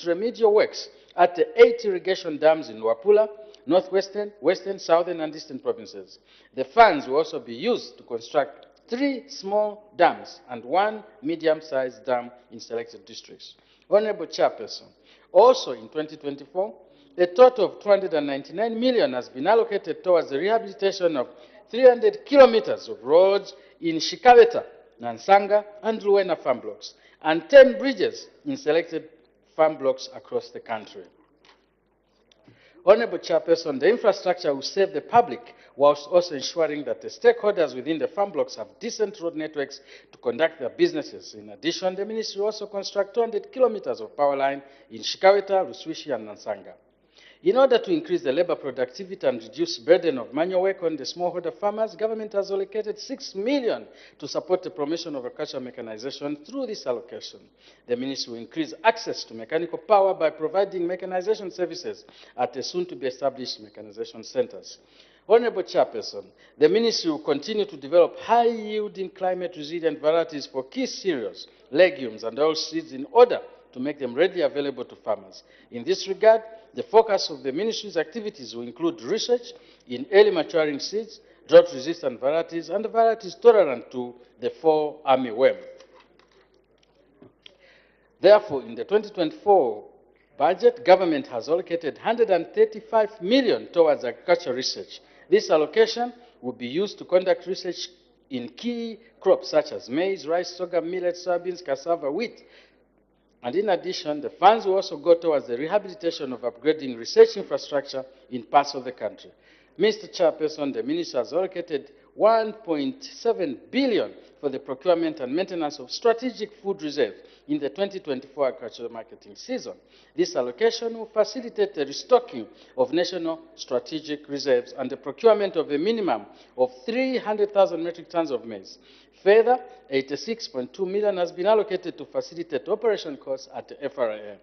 remedial works at the 8 irrigation dams in Luapula, northwestern, western, southern, and eastern provinces. The funds will also be used to construct 3 small dams and 1 medium-sized dam in selected districts. Honorable Chairperson, also in 2024, a total of 299 million has been allocated towards the rehabilitation of 300 kilometers of roads in Shikaweta, Nansanga, and Luena farm blocks, and 10 bridges in selected farm blocks across the country. Honorable Chairperson, the infrastructure will serve the public whilst also ensuring that the stakeholders within the farm blocks have decent road networks to conduct their businesses. In addition, the ministry will also construct 200 kilometers of power line in Shikaweta, Ruswishi, and Nansanga. In order to increase the labor productivity and reduce burden of manual work on the smallholder farmers, government has allocated 6 million to support the promotion of agricultural mechanization through this allocation. The ministry will increase access to mechanical power by providing mechanization services at the soon-to-be-established mechanization centers. Honorable Chairperson, the ministry will continue to develop high-yielding climate-resilient varieties for key cereals, legumes, and oilseeds in order to make them readily available to farmers. In this regard, the focus of the ministry's activities will include research in early maturing seeds, drought-resistant varieties, and varieties tolerant to the fall armyworm. Therefore, in the 2024 budget, government has allocated 135 million towards agricultural research. This allocation will be used to conduct research in key crops such as maize, rice, sorghum, millet, soybeans, cassava, wheat, And in addition, the funds will also go towards the rehabilitation of upgrading research infrastructure in parts of the country. Mr. Chairperson, the Minister has allocated 1.7 billion for the procurement and maintenance of strategic food reserves in the 2024 agricultural marketing season. This allocation will facilitate the restocking of national strategic reserves and the procurement of a minimum of 300,000 metric tons of maize. Further, 86.2 million has been allocated to facilitate operation costs at the FRA.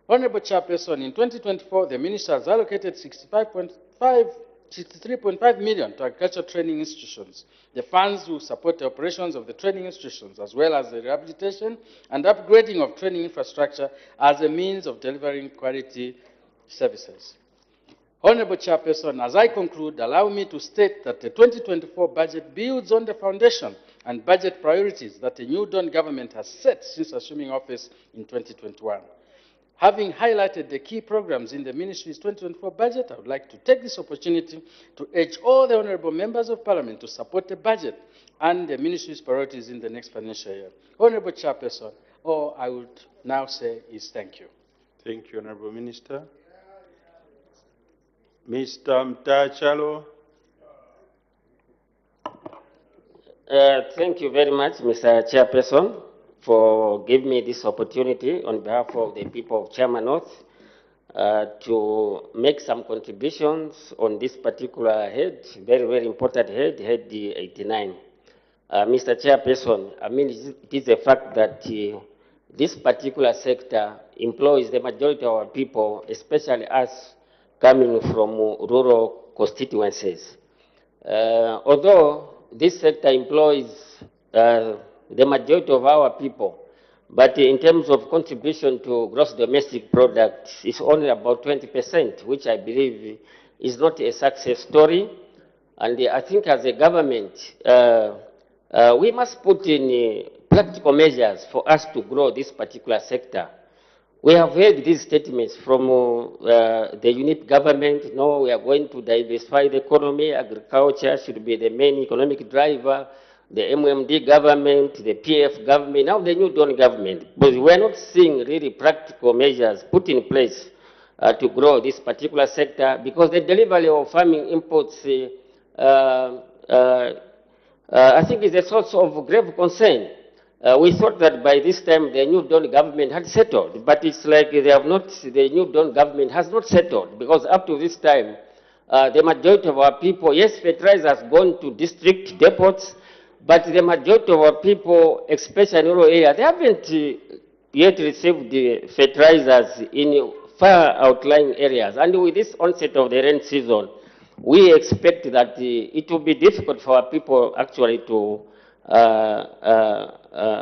Honorable Chairperson, in 2024, the Minister has allocated 63.5 million to agricultural training institutions. The funds will support the operations of the training institutions as well as the rehabilitation and upgrading of training infrastructure as a means of delivering quality services. Honorable Chairperson, as I conclude, allow me to state that the 2024 budget builds on the foundation and budget priorities that the New Dawn government has set since assuming office in 2021. Having highlighted the key programs in the Ministry's 2024 budget, I would like to take this opportunity to urge all the honorable members of Parliament to support the budget and the Ministry's priorities in the next financial year. Honorable Chairperson, all I would now say is thank you. Thank you, Honorable Minister. Mr. Mtachalo. Thank you very much, Mr. Chairperson, for giving me this opportunity on behalf of the people of Chama North to make some contributions on this particular head, very, very important head, head 89. Mr. Chairperson, I mean, it is a fact that this particular sector employs the majority of our people, especially us coming from rural constituencies. Although this sector employs the majority of our people, but in terms of contribution to gross domestic product, it's only about 20%, which I believe is not a success story. And I think as a government, we must put in practical measures for us to grow this particular sector. We have heard these statements from the unit government. No, we are going to diversify the economy. Agriculture should be the main economic driver. The MMD government, the PF government, now the New Dawn government. But we are not seeing really practical measures put in place to grow this particular sector because the delivery of farming inputs, I think, is a source of grave concern. We thought that by this time the New Dawn government had settled, but it's like they have not, the New Dawn government has not settled because up to this time, the majority of our people, yes, fertilizer has gone to district depots, but the majority of our people, especially in rural areas, they haven't yet received the fertilizers in far outlying areas. And with this onset of the rain season, we expect that it will be difficult for our people actually to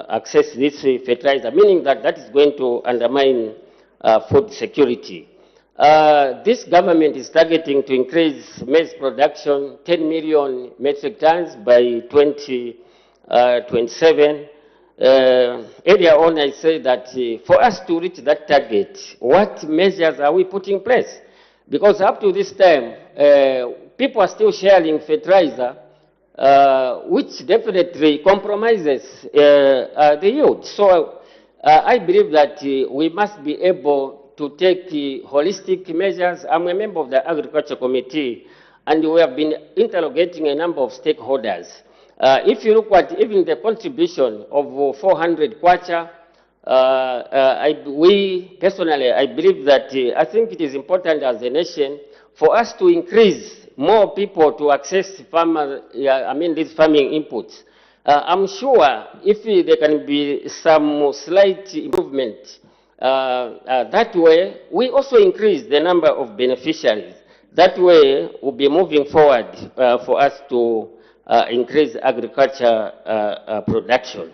access this fertilizer, meaning that that is going to undermine food security. This government is targeting to increase maize production 10 million metric tons by 2027. Earlier on, I said that for us to reach that target, what measures are we putting in place? Because up to this time, people are still sharing fertilizer, which definitely compromises the yield. So I believe that we must be able to take holistic measures. I'm a member of the Agriculture Committee, and we have been interrogating a number of stakeholders. If you look at even the contribution of 400 kwacha, we personally, I believe that I think it is important as a nation for us to increase more people to access these farming inputs. I'm sure if there can be some slight improvement, that way we also increase the number of beneficiaries. That way we'll be moving forward for us to increase agriculture production.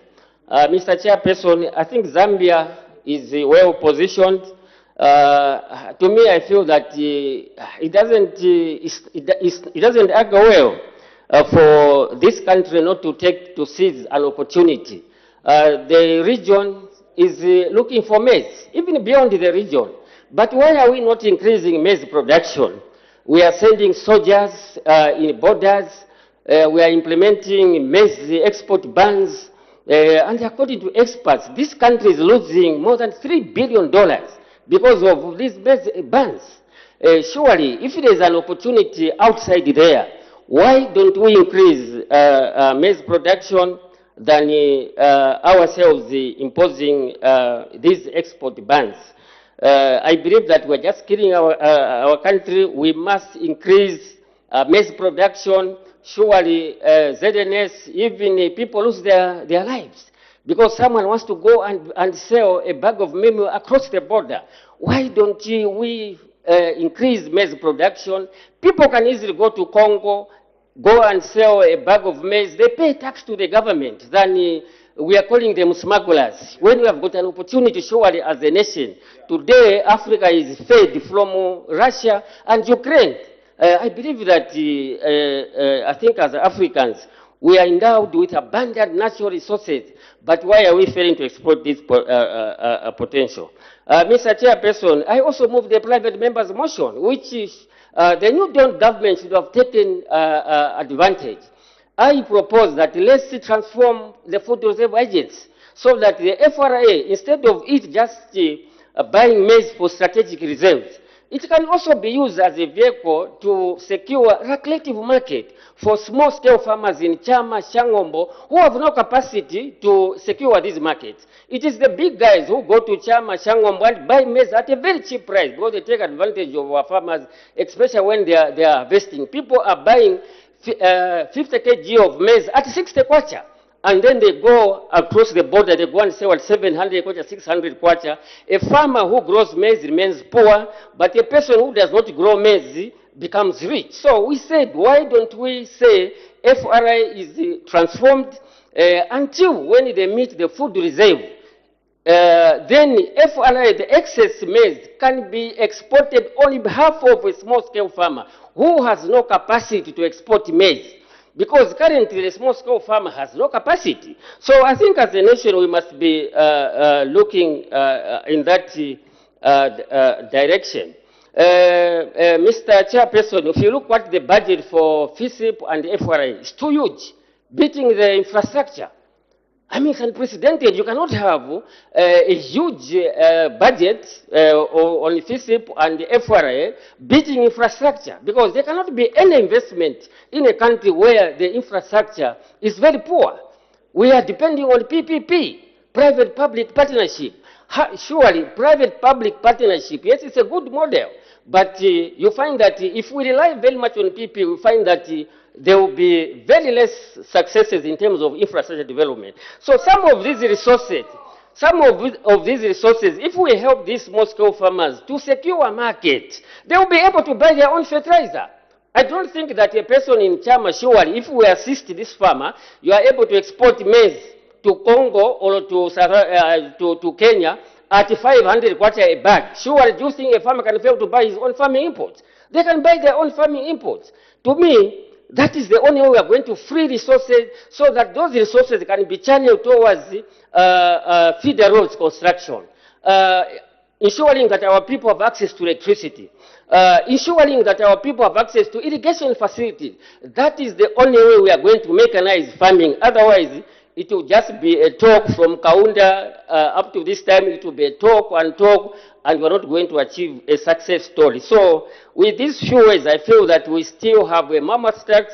Mr. Chairperson, I think Zambia is well positioned. To me, I feel that it doesn't act well for this country not to seize an opportunity. The region is looking for maize, even beyond the region. But why are we not increasing maize production? We are sending soldiers in borders. We are implementing maize export bans. And according to experts, this country is losing more than $3 billion because of these bans. Surely, if there is an opportunity outside there, why don't we increase maize production than ourselves imposing these export bans? I believe that we're just killing our country. We must increase maize production. Surely, ZNS, even people lose their lives because someone wants to go and sell a bag of meal across the border. Why don't we increase maize production? People can easily go to Congo, go and sell a bag of maize. They pay tax to the government. Then we are calling them smugglers. When we have got an opportunity, surely as a nation, today Africa is fed from Russia and Ukraine. I believe that, I think as Africans, we are endowed with abundant natural resources, but why are we failing to exploit this potential? Mr. Chairperson, I also moved the private member's motion, which is the New Dawn government should have taken advantage. I propose that let's transform the food reserve agents so that the FRA, instead of it just buying maize for strategic reserves, it can also be used as a vehicle to secure a lucrative market for small-scale farmers in Chama, Shangombo, who have no capacity to secure these markets. It is the big guys who go to Chama, Shangombo and buy maize at a very cheap price because they take advantage of our farmers, especially when they are harvesting. People are buying 50 kg of maize at 60 kwacha. And then they go across the border, they go and sell at 700 kwacha, 600 kwacha. A farmer who grows maize remains poor, but a person who does not grow maize becomes rich. So we said, why don't we say FRA is transformed until when they meet the food reserve, then FRA, the excess maize, can be exported on behalf of a small-scale farmer who has no capacity to export maize. Because currently the small-scale farmer has no capacity. So I think as a nation we must be looking in that direction. Mr. Chairperson, if you look at the budget for FISIP and FRA, it's too huge, beating the infrastructure. I mean, it's unprecedented. You cannot have a huge budget on FISIP and FRA beating infrastructure because there cannot be any investment in a country where the infrastructure is very poor. We are depending on PPP, private-public partnership. Surely, private-public partnership, yes, it's a good model. But you find that if we rely very much on PPP, we find that there will be very less successes in terms of infrastructure development. So some of these resources, if we help these small-scale farmers to secure a market, they will be able to buy their own fertilizer. I don't think that a person in Chama, surely, if we assist this farmer, you are able to export maize to Congo or to Kenya at 500 kwacha a bag. Surely, do you think a farmer can fail to buy his own farming imports? They can buy their own farming imports. To me, that is the only way we are going to free resources so that those resources can be channeled towards feeder roads construction, ensuring that our people have access to electricity, ensuring that our people have access to irrigation facilities. That is the only way we are going to mechanize farming. Otherwise, it will just be a talk from Kaunda up to this time. It will be a talk, and we're not going to achieve a success story. So with these few ways, I feel that we still have a mammoth task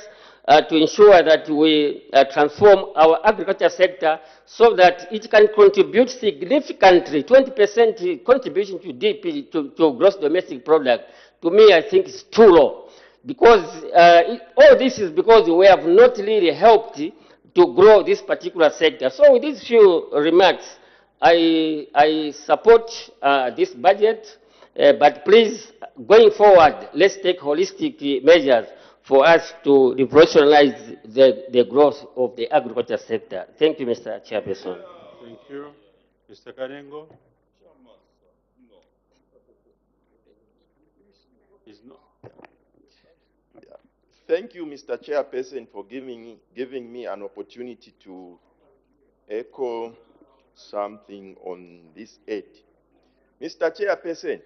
to ensure that we transform our agriculture sector so that it can contribute significantly, 20% contribution to GDP, to gross domestic product. To me, I think it's too low. Because all this is because we have not really helped to grow this particular sector. So with these few remarks, I support this budget, but please, going forward, let's take holistic measures for us to revolutionize the growth of the agriculture sector. Thank you, Mr. Chairperson. Thank you. Mr. Karengo? He's not. Thank you, Mr. Chairperson, for giving me an opportunity to echo something on this aid. Mr. Chairperson,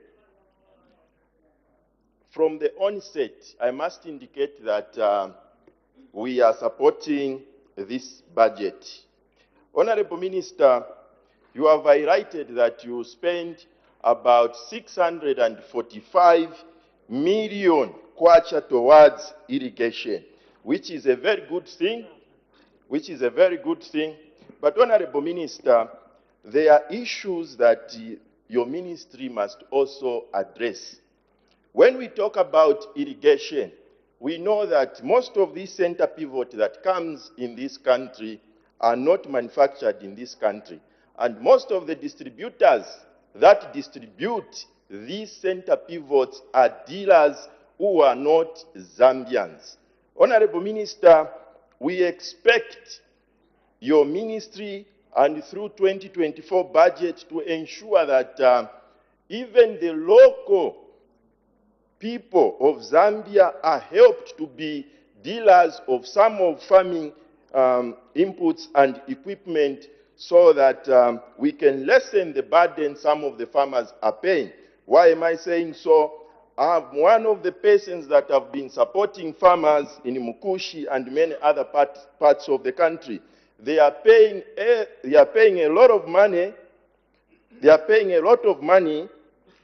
from the onset, I must indicate that we are supporting this budget. Honorable Minister, you have highlighted that you spent about 645 million kwacha towards irrigation, which is a very good thing, But Honorable Minister, there are issues that your ministry must also address. When we talk about irrigation, we know that most of these center pivot that comes in this country are not manufactured in this country. And most of the distributors that distribute these center pivots are dealers who are not Zambians. Honorable Minister, we expect your ministry and through 2024 budget to ensure that even the local people of Zambia are helped to be dealers of some of farming inputs and equipment so that we can lessen the burden some of the farmers are paying. Why am I saying so? I'm one of the persons that have been supporting farmers in Mukushi and many other parts of the country. They are paying a lot of money. They are paying a lot of money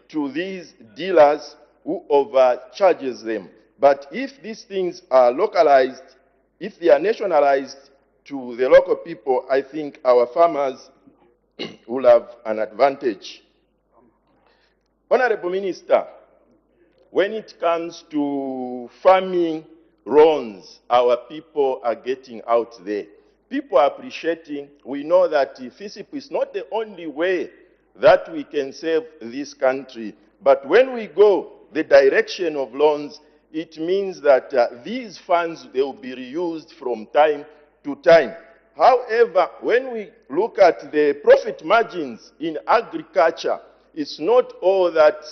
to these dealers who overcharges them. But if these things are localized, if they are nationalized to the local people, I think our farmers will have an advantage. Honorable Minister, when it comes to farming loans, our people are getting out there. People are appreciating. We know that FISIP is not the only way that we can save this country. But when we go the direction of loans, it means that these funds, they will be reused from time to time. However, when we look at the profit margins in agriculture, it's not all that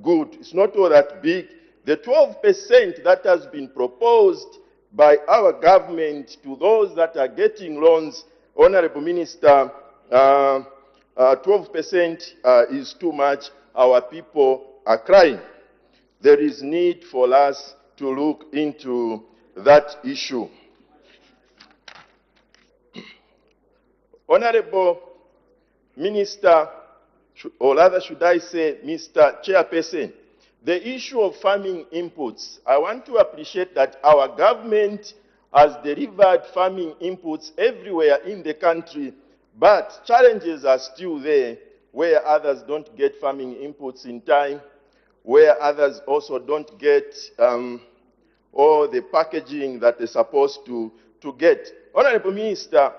good, it's not all that big. The 12% that has been proposed by our government to those that are getting loans, Honorable Minister, 12% is too much. Our people are crying. There is need for us to look into that issue. Honorable Minister, or rather should I say Mr. Chairperson, the issue of farming inputs, I want to appreciate that our government has delivered farming inputs everywhere in the country, but challenges are still there where others don't get farming inputs in time, where others also don't get all the packaging that they're supposed to get. Honorable Minister,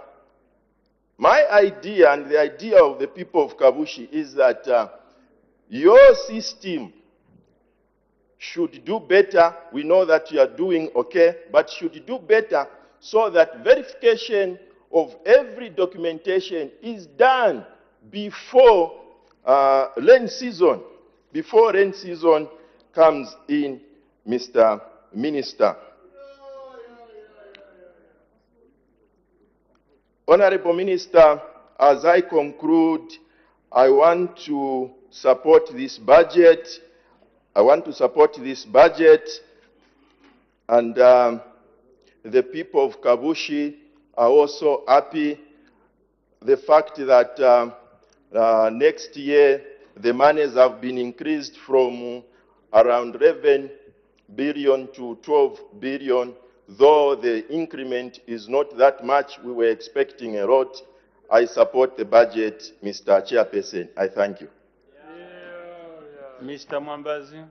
my idea and the idea of the people of Kabushi is that your system should do better. We know that you are doing okay, but should do better so that verification of every documentation is done before rain season. Before rain season comes in, Mr. Minister. Honorable Minister, as I conclude, I want to support this budget. And the people of Kabushi are also happy. The fact that next year the monies have been increased from around 11 billion to 12 billion, though the increment is not that much. We were expecting a lot. I support the budget, Mr. Chairperson. I thank you. Mr. Mwambazi.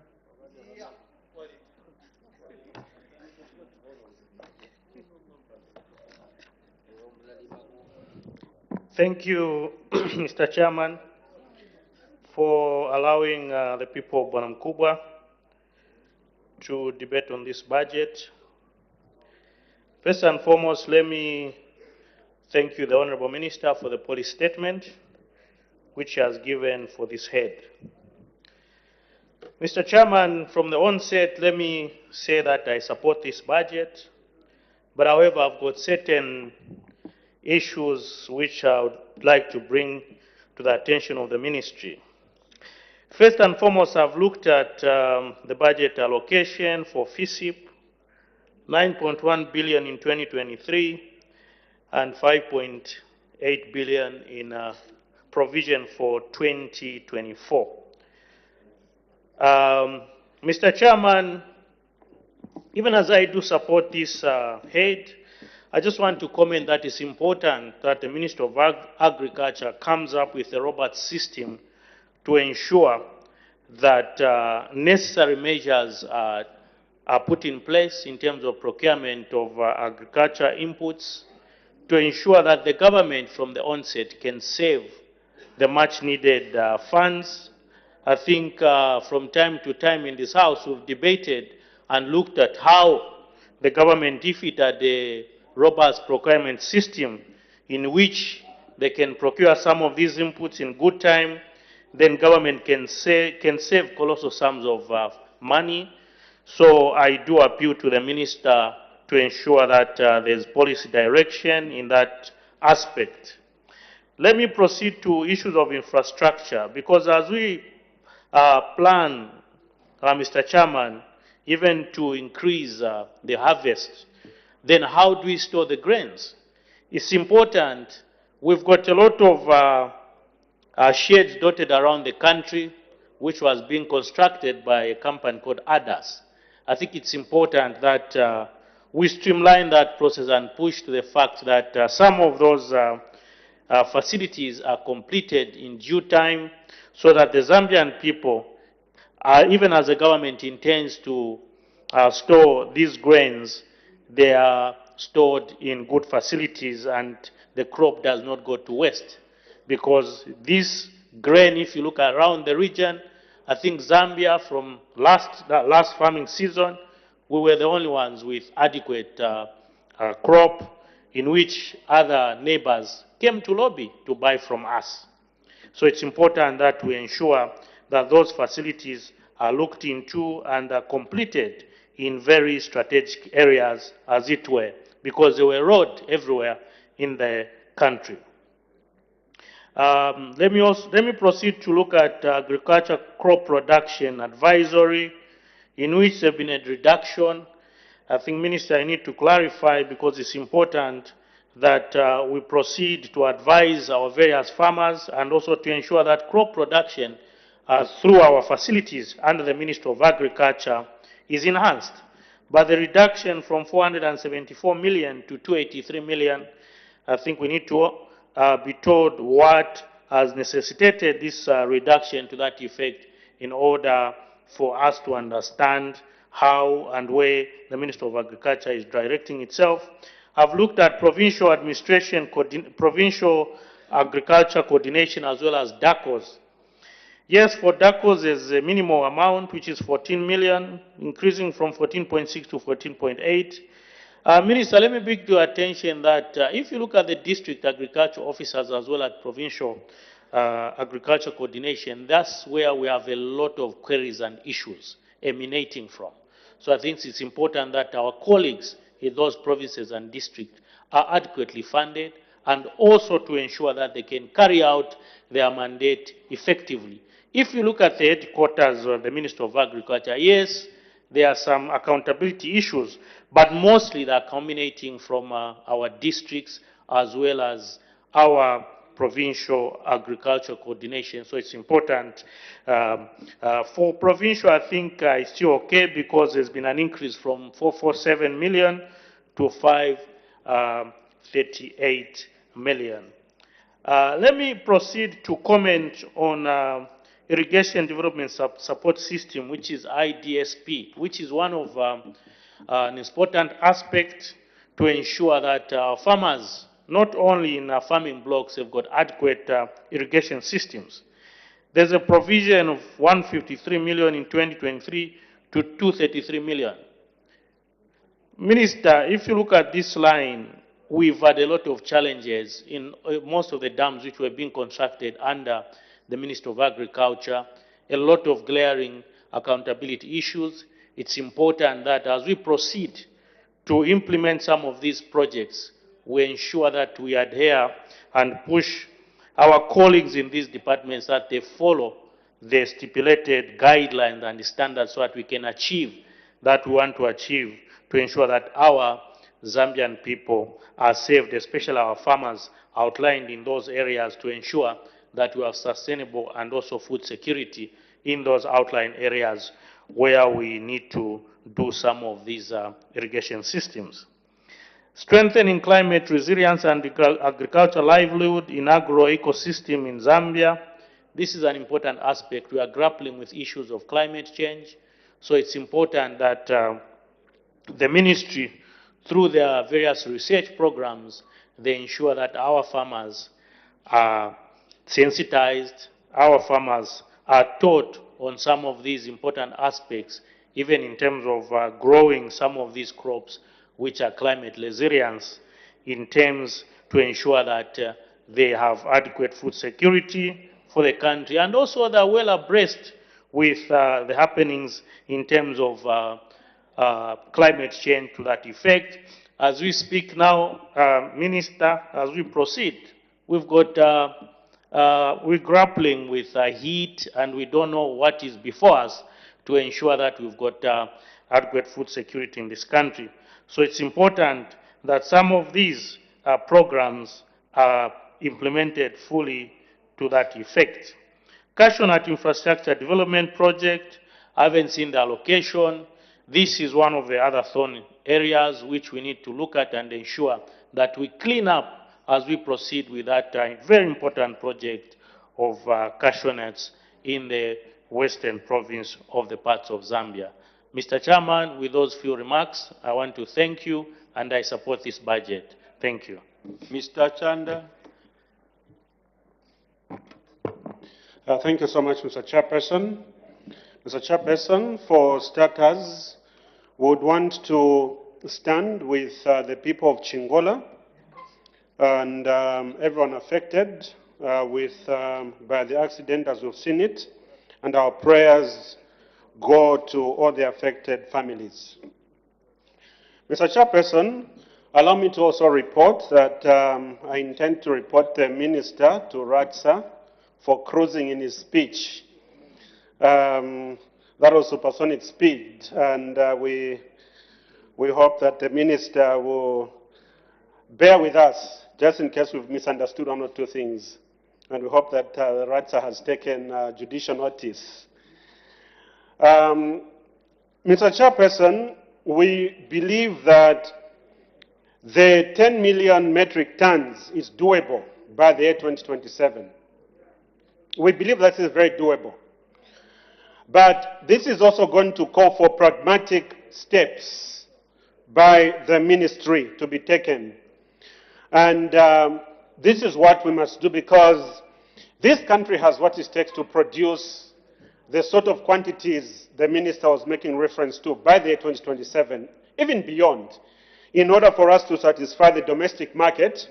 Thank you, Mr. Chairman, for allowing the people of Bwanamkubwa to debate on this budget. First and foremost, let me thank you, the Honorable Minister, for the policy statement which he has given for this head. Mr. Chairman, from the onset, let me say that I support this budget, but however, I've got certain issues which I would like to bring to the attention of the ministry. First and foremost, I've looked at the budget allocation for FISIP, 9.1 billion in 2023 and 5.8 8 billion in provision for 2024. Mr. Chairman, even as I do support this head, I just want to comment that it's important that the Minister of Agriculture comes up with a robust system to ensure that necessary measures are put in place in terms of procurement of agriculture inputs to ensure that the government from the onset can save the much needed funds. I think from time to time in this House we've debated and looked at how the government, if it had a robust procurement system in which they can procure some of these inputs in good time, then government can save colossal sums of money. So I do appeal to the minister to ensure that there's policy direction in that aspect. Let me proceed to issues of infrastructure, because as we plan, Mr. Chairman, even to increase the harvest, then how do we store the grains? It's important. We've got a lot of sheds dotted around the country, which was being constructed by a company called ADAS. I think it's important that we streamline that process and push to the fact that some of those facilities are completed in due time, so that the Zambian people, even as the government intends to store these grains, they are stored in good facilities and the crop does not go to waste. Because this grain, if you look around the region, I think Zambia from last farming season, we were the only ones with adequate crop, in which other neighbors came to lobby to buy from us. So it's important that we ensure that those facilities are looked into and are completed in very strategic areas, as it were, because they were rolled everywhere in the country. Let me proceed to look at agriculture crop production advisory, in which there has been a reduction. I think, Minister, I need to clarify, because it's important that we proceed to advise our various farmers and also to ensure that crop production through our facilities under the Ministry of Agriculture is enhanced. But the reduction from 474 million to 283 million, I think we need to be told what has necessitated this reduction to that effect in order for us to understand how and where the Ministry of Agriculture is directing itself. I've looked at provincial administration, provincial agriculture coordination, as well as DACOs. Yes, for DACOs there's a minimal amount, which is 14 million, increasing from 14.6 to 14.8. Minister, let me bring to your attention that if you look at the district agriculture officers as well as provincial agriculture coordination, that's where we have a lot of queries and issues emanating from. So I think it's important that our colleagues in those provinces and districts are adequately funded, and also to ensure that they can carry out their mandate effectively. If you look at the headquarters of the Ministry of Agriculture, yes, there are some accountability issues, but mostly they are culminating from our districts as well as our provincial agriculture coordination. So it's important. For provincial, I think it's still okay, because there's been an increase from 447 million to 538 million. Let me proceed to comment on Irrigation Development Support System, which is IDSP, which is one of an important aspect to ensure that farmers, not only in farming blocks, have got adequate irrigation systems. There's a provision of 153 million in 2023 to 233 million. Minister, if you look at this line, we've had a lot of challenges in most of the dams which were being constructed under the Ministry of Agriculture, a lot of glaring accountability issues. It's important that as we proceed to implement some of these projects, we ensure that we adhere and push our colleagues in these departments that they follow the stipulated guidelines and standards so that we can achieve that we want to achieve, to ensure that our Zambian people are saved, especially our farmers outlined in those areas, to ensure that we have sustainable and also food security in those outlying areas where we need to do some of these irrigation systems. Strengthening climate resilience and agricultural livelihood in agro-ecosystem in Zambia. This is an important aspect. We are grappling with issues of climate change, so it's important that the ministry, through their various research programs, they ensure that our farmers are sensitized, our farmers are taught on some of these important aspects, even in terms of growing some of these crops which are climate resilience, in terms to ensure that they have adequate food security for the country, and also they're well abreast with the happenings in terms of climate change to that effect. As we speak now, Minister, as we proceed, we've got, we're grappling with heat, and we don't know what is before us to ensure that we've got adequate food security in this country. So it's important that some of these programs are implemented fully to that effect. Cashewnut Infrastructure Development Project, I haven't seen the allocation. This is one of the other thorny areas which we need to look at and ensure that we clean up as we proceed with that very important project of cashew nuts in the western province of the parts of Zambia. Mr. Chairman, with those few remarks, I want to thank you, and I support this budget. Thank you. Mr. Chanda. Thank you so much, Mr. Chairperson. Mr. Chairperson, for starters, we would want to stand with the people of Chingola and everyone affected by the accident as we've seen it, and our prayers go to all the affected families. Mr. Chairperson, allow me to also report that I intend to report the Minister to RATSA for cruising in his speech. That was supersonic speed, and we hope that the Minister will bear with us, just in case we've misunderstood one or two things. And we hope that RATSA has taken judicial notice. Mr. Chairperson, we believe that the 10 million metric tons is doable by the year 2027. We believe that is very doable. But this is also going to call for pragmatic steps by the ministry to be taken. And this is what we must do, because this country has what it takes to produce the sort of quantities the minister was making reference to by the year 2027, even beyond, in order for us to satisfy the domestic market,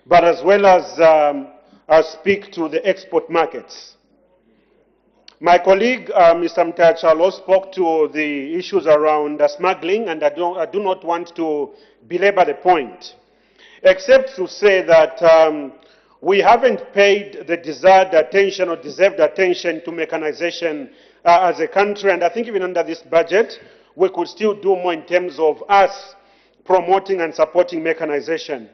but as well as speak to the export markets. My colleague, Mr. Mtachalo, spoke to the issues around smuggling, and I do not want to belabor the point, except to say that we haven't paid the desired attention or deserved attention to mechanization as a country, and I think even under this budget, we could still do more in terms of us promoting and supporting mechanization.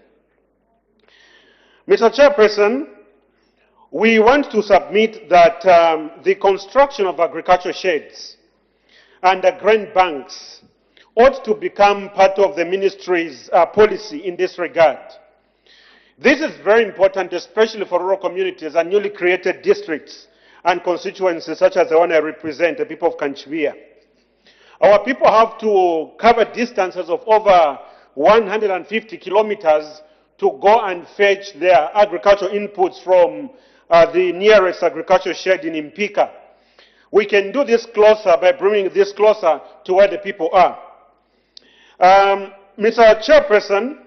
Mr. Chairperson, we want to submit that the construction of agricultural sheds and grain banks ought to become part of the ministry's policy in this regard. This is very important, especially for rural communities and newly created districts and constituencies such as the one I represent, the people of Kanchibia. Our people have to cover distances of over 150 kilometers to go and fetch their agricultural inputs from the nearest agricultural shed in Impika. We can do this closer by bringing this closer to where the people are. Mr. Chairperson,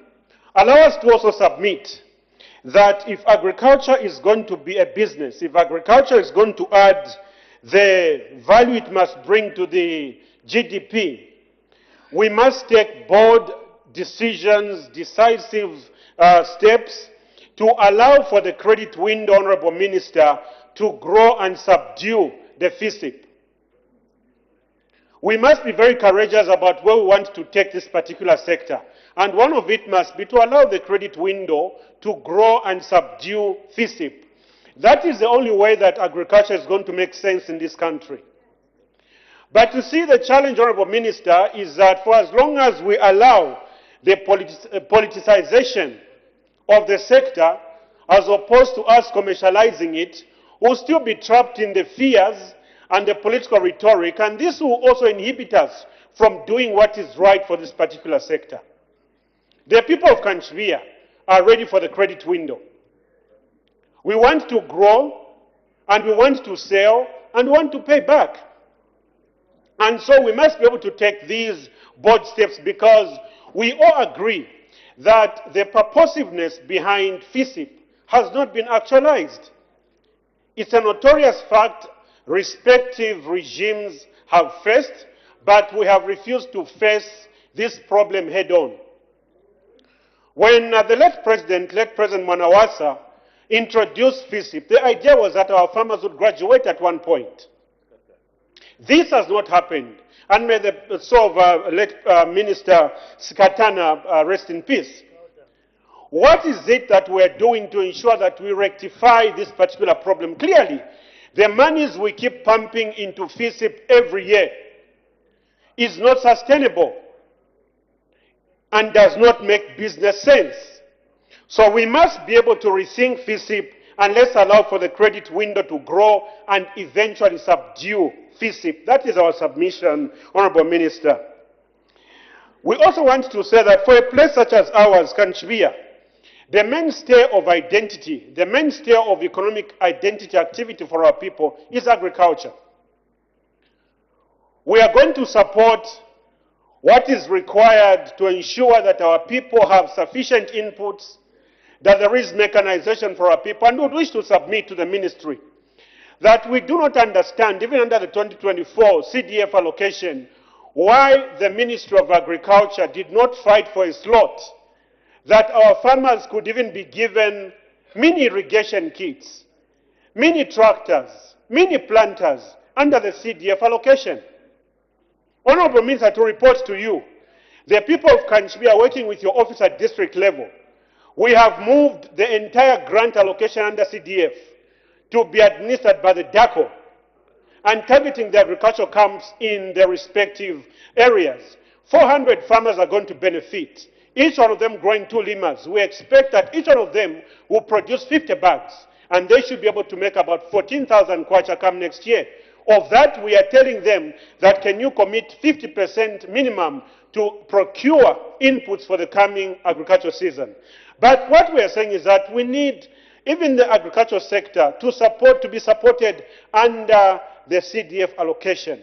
allow us to also submit that if agriculture is going to be a business, if agriculture is going to add the value it must bring to the GDP, we must take bold decisions, decisive steps to allow for the credit window, Honorable Minister, to grow and subdue the FISIP. We must be very courageous about where we want to take this particular sector. and one of it must be to allow the credit window to grow and subdue FISIP. That is the only way that agriculture is going to make sense in this country. But you see, the challenge, Honorable Minister, is that for as long as we allow the politicization of the sector, as opposed to us commercializing it, we'll still be trapped in the fears and the political rhetoric, and this will also inhibit us from doing what is right for this particular sector. The people of Kanchvia are ready for the credit window. We want to grow, and we want to sell, and we want to pay back. And so we must be able to take these bold steps, because we all agree that the purposiveness behind FISIP has not been actualized. It's a notorious fact respective regimes have faced, but we have refused to face this problem head on. When the late President Mwanawasa, introduced FISIP, the idea was that our farmers would graduate at one point. This has not happened, and may the soul of late Minister Sikatana rest in peace. What is it that we're doing to ensure that we rectify this particular problem? Clearly, the monies we keep pumping into FISIP every year is not sustainable and does not make business sense. So we must be able to rethink FISIP, and let's allow for the credit window to grow and eventually subdue FISIP. That is our submission, Honorable Minister. We also want to say that for a place such as ours, Kanchvia, the mainstay of identity, the mainstay of economic identity activity for our people is agriculture. We are going to support what is required to ensure that our people have sufficient inputs, that there is mechanization for our people, and we would wish to submit to the ministry that we do not understand, even under the 2024 CDF allocation, why the Ministry of Agriculture did not fight for a slot that our farmers could even be given mini irrigation kits, mini tractors, mini planters under the CDF allocation. Honorable Minister, to report to you, the people of Kanchvia are working with your office at district level. We have moved the entire grant allocation under CDF to be administered by the DACO and targeting the agricultural camps in their respective areas. 400 farmers are going to benefit, each one of them growing 2 limas. We expect that each one of them will produce 50 bags, and they should be able to make about 14,000 kwacha come next year. Of that, we are telling them that can you commit 50% minimum to procure inputs for the coming agricultural season. But what we are saying is that we need even the agricultural sector to be supported under the CDF allocation.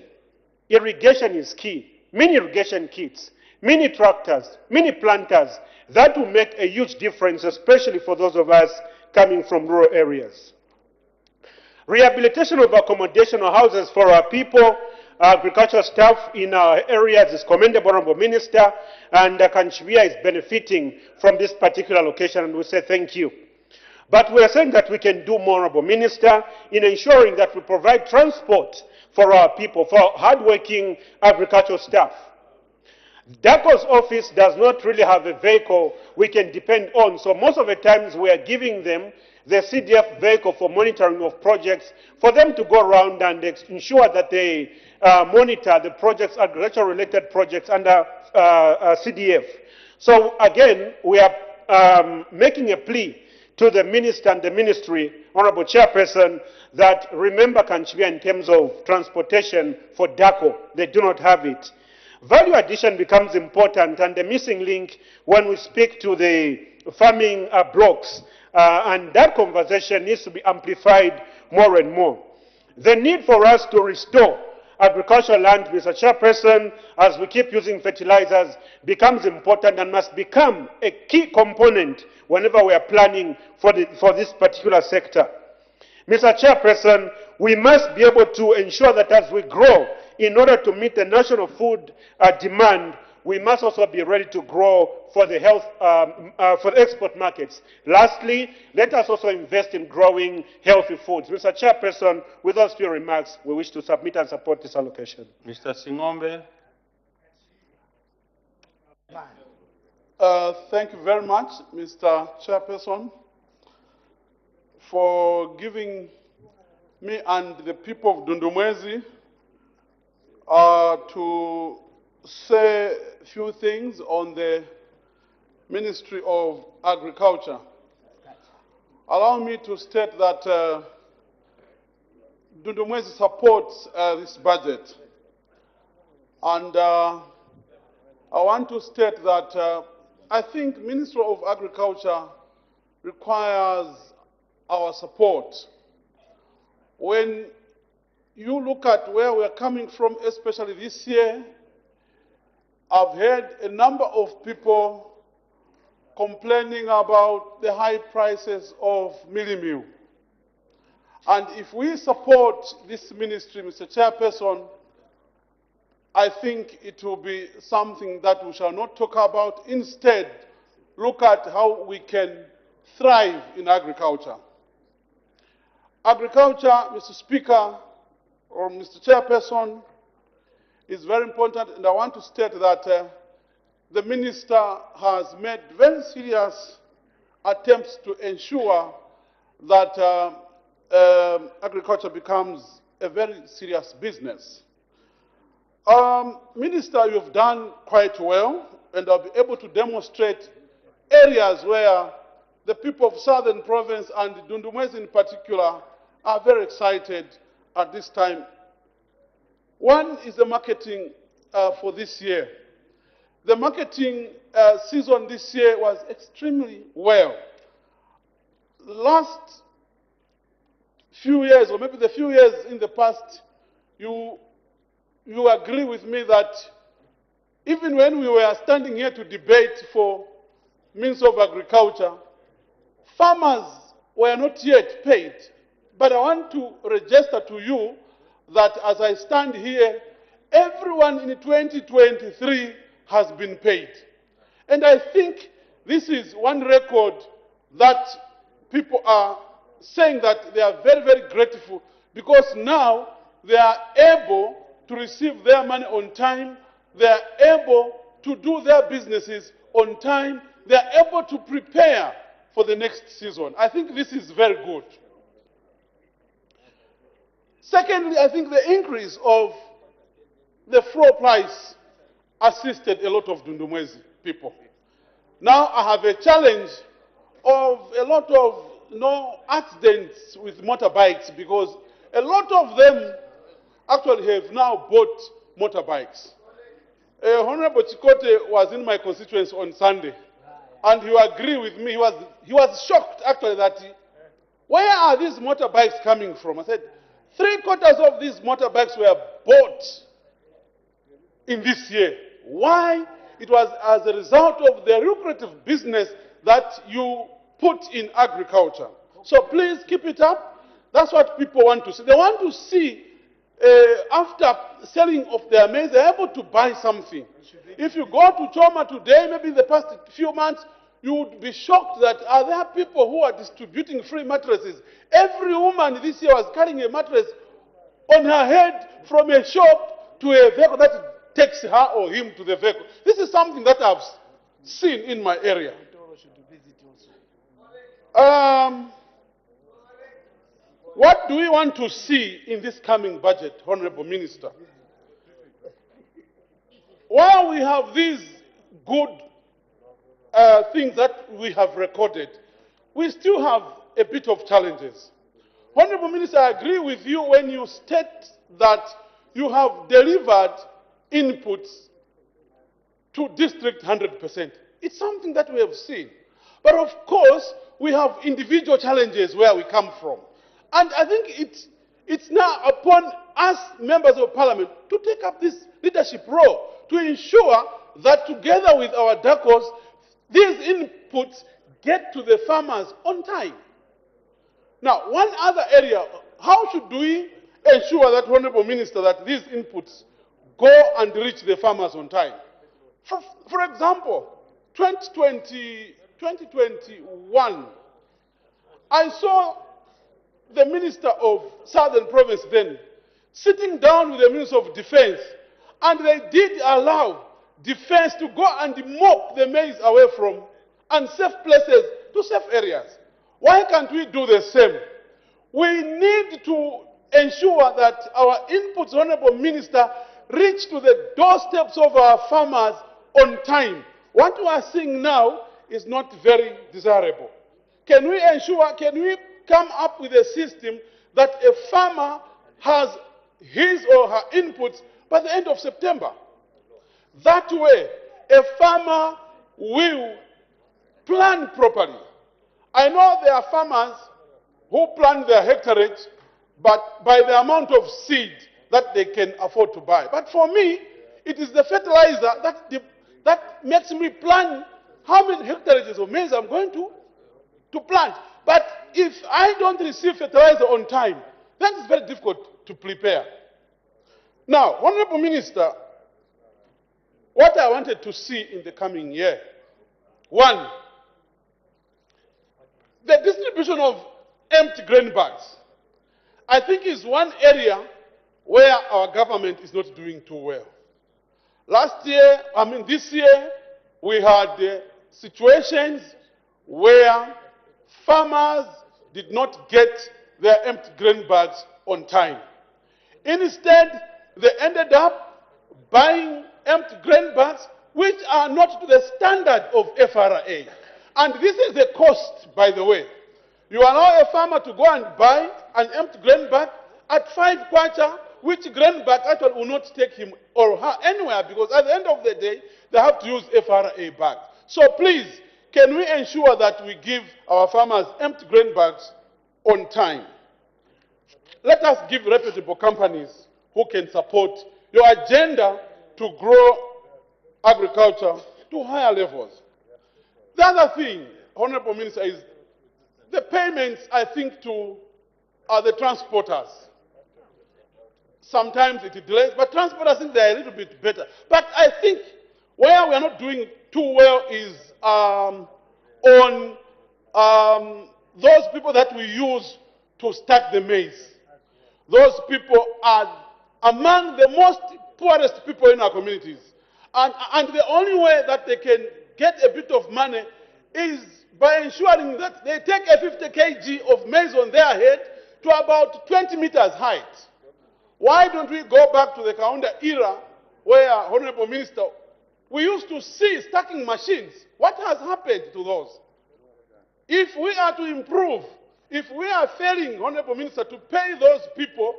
Irrigation is key. Mini irrigation kits, mini tractors, mini planters, that will make a huge difference, especially for those of us coming from rural areas. Rehabilitation of accommodation or houses for our people, agricultural staff in our areas is commendable, Honorable Minister, and Kanchvia is benefiting from this particular location, and we say thank you. But we are saying that we can do more, Honorable Minister, in ensuring that we provide transport for our people, for hardworking agricultural staff. DACO's office does not really have a vehicle we can depend on, so most of the times we are giving them the CDF vehicle for monitoring of projects, for them to go around and ensure that they monitor the projects, agriculture-related projects under CDF. So again, we are making a plea to the Minister and the Ministry, Honorable Chairperson, that remember Kanchvia in terms of transportation for DACO. They do not have it. Value addition becomes important, and the missing link when we speak to the farming blocks, and that conversation needs to be amplified more and more. The need for us to restore agricultural land, Mr. Chairperson, as we keep using fertilizers, becomes important and must become a key component whenever we are planning for this particular sector. Mr. Chairperson, we must be able to ensure that as we grow, in order to meet the national food demand, we must also be ready to grow for the for the export markets. Lastly, let us also invest in growing healthy foods. Mr. Chairperson, with those few remarks, we wish to submit and support this allocation. Mr. Singombe. Thank you very much, Mr. Chairperson, for giving me and the people of Dundumwezi to say a few things on the Ministry of Agriculture. Allow me to state that Dundumwezi supports this budget. And I want to state that I think Ministry of Agriculture requires our support. When you look at where we're coming from, especially this year, I've heard a number of people complaining about the high prices of mealie meal. And if we support this ministry, Mr. Chairperson, I think it will be something that we shall not talk about. Instead, look at how we can thrive in agriculture. Agriculture, Mr. Speaker, or Mr. Chairperson, is very important, and I want to state that the minister has made very serious attempts to ensure that agriculture becomes a very serious business. Minister, you've done quite well, and I'll be able to demonstrate areas where the people of Southern Province and Dundumwezi in particular are very excited at this time. One is the marketing for this year. The marketing season this year was extremely well. Last few years, or maybe the few years in the past, you agree with me that even when we were standing here to debate for means of agriculture, farmers were not yet paid. But I want to register to you that as I stand here, everyone in 2023 has been paid. And I think this is one record that people are saying that they are very, very grateful, because now they are able to receive their money on time, they are able to do their businesses on time, they are able to prepare for the next season. I think this is very good. Secondly, I think the increase of the floor price assisted a lot of Dundumwezi people. Now I have a challenge of a lot of accidents with motorbikes, because a lot of them actually have now bought motorbikes. Honorable Chikote was in my constituency on Sunday, and he agree with me. He was shocked actually that where are these motorbikes coming from? I said, 3/4 of these motorbikes were bought in this year. Why? It was as a result of the lucrative business that you put in agriculture. So please keep it up. That's what people want to see. They want to see after selling of their maize, they're able to buy something. If you go to Choma today, maybe in the past few months, you would be shocked that are there people who are distributing free mattresses. Every woman this year was carrying a mattress on her head from a shop to a vehicle that takes her or him to the vehicle. This is something that I've seen in my area. What do we want to see in this coming budget, Honorable Minister? While we have these good things that we have recorded, we still have a bit of challenges. Honorable Minister, I agree with you when you state that you have delivered inputs to district 100%. It's something that we have seen. But of course, we have individual challenges where we come from. And I think it's now upon us, members of parliament, to take up this leadership role to ensure that together with our DACOs, these inputs get to the farmers on time. Now, one other area, how should we ensure that, Honorable Minister, that these inputs go and reach the farmers on time? For example, 2021, I saw the Minister of Southern Province then sitting down with the Minister of Defense, and they did allow defense to go and mop the maize away from unsafe places to safe areas. Why can't we do the same? We need to ensure that our inputs, Honorable Minister, reach to the doorsteps of our farmers on time. What we are seeing now is not very desirable. Can we come up with a system that a farmer has his or her inputs by the end of September? That way, a farmer will plan properly. I know there are farmers who plan their hectareage, but by the amount of seed that they can afford to buy. But for me, it is the fertilizer that makes me plan how many hectares of maize I'm going to plant. But if I don't receive fertilizer on time, then it's very difficult to prepare. Now, Honorable Minister, what I wanted to see in the coming year, one, the distribution of empty grain bags, I think is one area where our government is not doing too well. This year, we had situations where farmers did not get their empty grain bags on time. Instead, they ended up buying empty grain bags which are not to the standard of FRA. And this is the cost, by the way. You allow a farmer to go and buy an empty grain bag at 5 kwacha, which grain bag actually will not take him or her anywhere, because at the end of the day, they have to use FRA bags. So please, can we ensure that we give our farmers empty grain bags on time? Let us give reputable companies who can support your agenda to grow agriculture to higher levels. The other thing, Honorable Minister, is the payments, I think, to the transporters. Sometimes it delays, but transporters, I think they're a little bit better. But I think where we are not doing too well is on those people that we use to stack the maize. Those people are among the most poorest people in our communities. And the only way that they can get a bit of money is by ensuring that they take a 50 kg of maize on their head to about 20 meters height. Why don't we go back to the Kaunda era where, Honorable Minister, we used to see stacking machines? What has happened to those? If we are to improve, if we are failing, Honorable Minister, to pay those people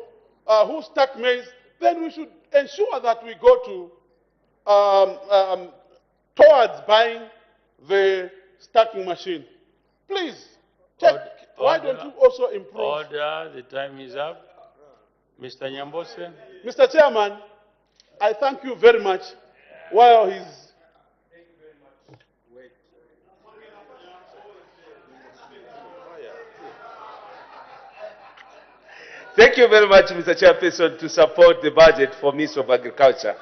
who stack maize, then we should ensure that we go to towards buying the stacking machine. Please, check. Why don't you also improve? Order, the time is up. Mr. Nyambose. Mr. Chairman, I thank you very much. While he's... Thank you very much, Mr. Chairperson, to support the budget for Ministry of Agriculture.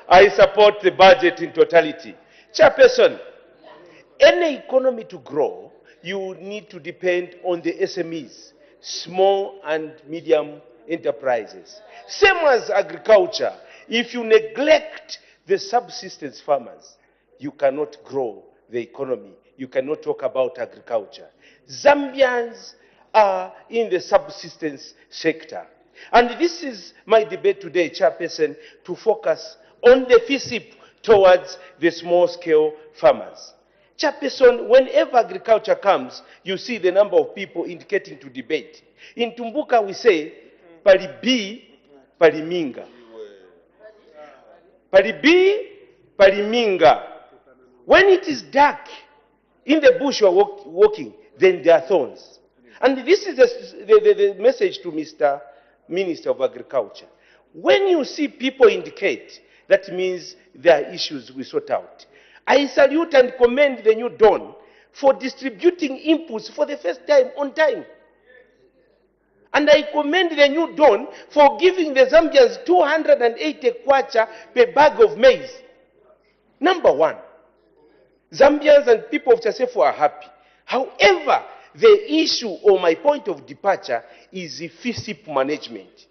I support the budget in totality. Chairperson, any economy to grow, you need to depend on the SMEs, small and medium enterprises. Same as agriculture. If you neglect the subsistence farmers, you cannot grow the economy. You cannot talk about agriculture. Zambians are in the subsistence sector. And this is my debate today, Chairperson, to focus on the FISIP towards the small-scale farmers. Chairperson, whenever agriculture comes, you see the number of people indicating to debate. In Tumbuka, we say, palibi, paliminga. Palibi, paliminga. When it is dark, in the bush you are walking, then there are thorns. And this is the message to Mr. Minister of Agriculture. When you see people indicate, that means there are issues we sort out. I salute and commend the new Dawn for distributing inputs for the first time on time. And I commend the new Dawn for giving the Zambians 280 kwacha per bag of maize. Number one, Zambians and people of Chasefo are happy. However, the issue or my point of departure is the FISIP management.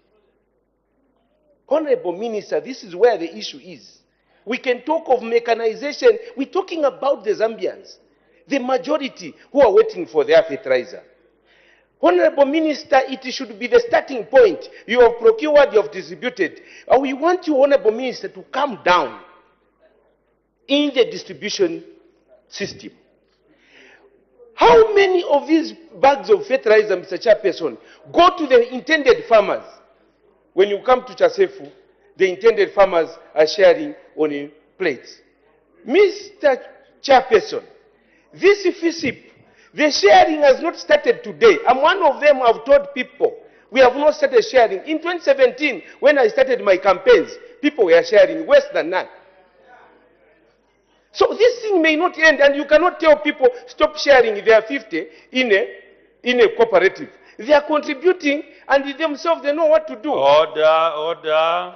Honorable Minister, this is where the issue is. We can talk of mechanization. We're talking about the Zambians, the majority who are waiting for their fertilizer. Honorable Minister, it should be the starting point. You have procured, you have distributed. We want you, Honorable Minister, to come down in the distribution system. How many of these bags of fertilizer, Mr. Chairperson, go to the intended farmers? When you come to Chasefu, the intended farmers are sharing on plates. Mr. Chairperson, this FISIP, the sharing has not started today. I'm one of them who have told people we have not started sharing. In 2017, when I started my campaigns, people were sharing worse than none. So this thing may not end, and you cannot tell people stop sharing their 50 in a cooperative. They are contributing, and themselves they know what to do. Order, order.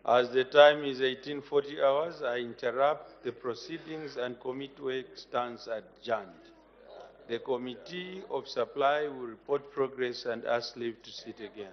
As the time is 1840 hours, I interrupt the proceedings and committee work stands adjourned. The Committee of Supply will report progress and ask leave to sit again.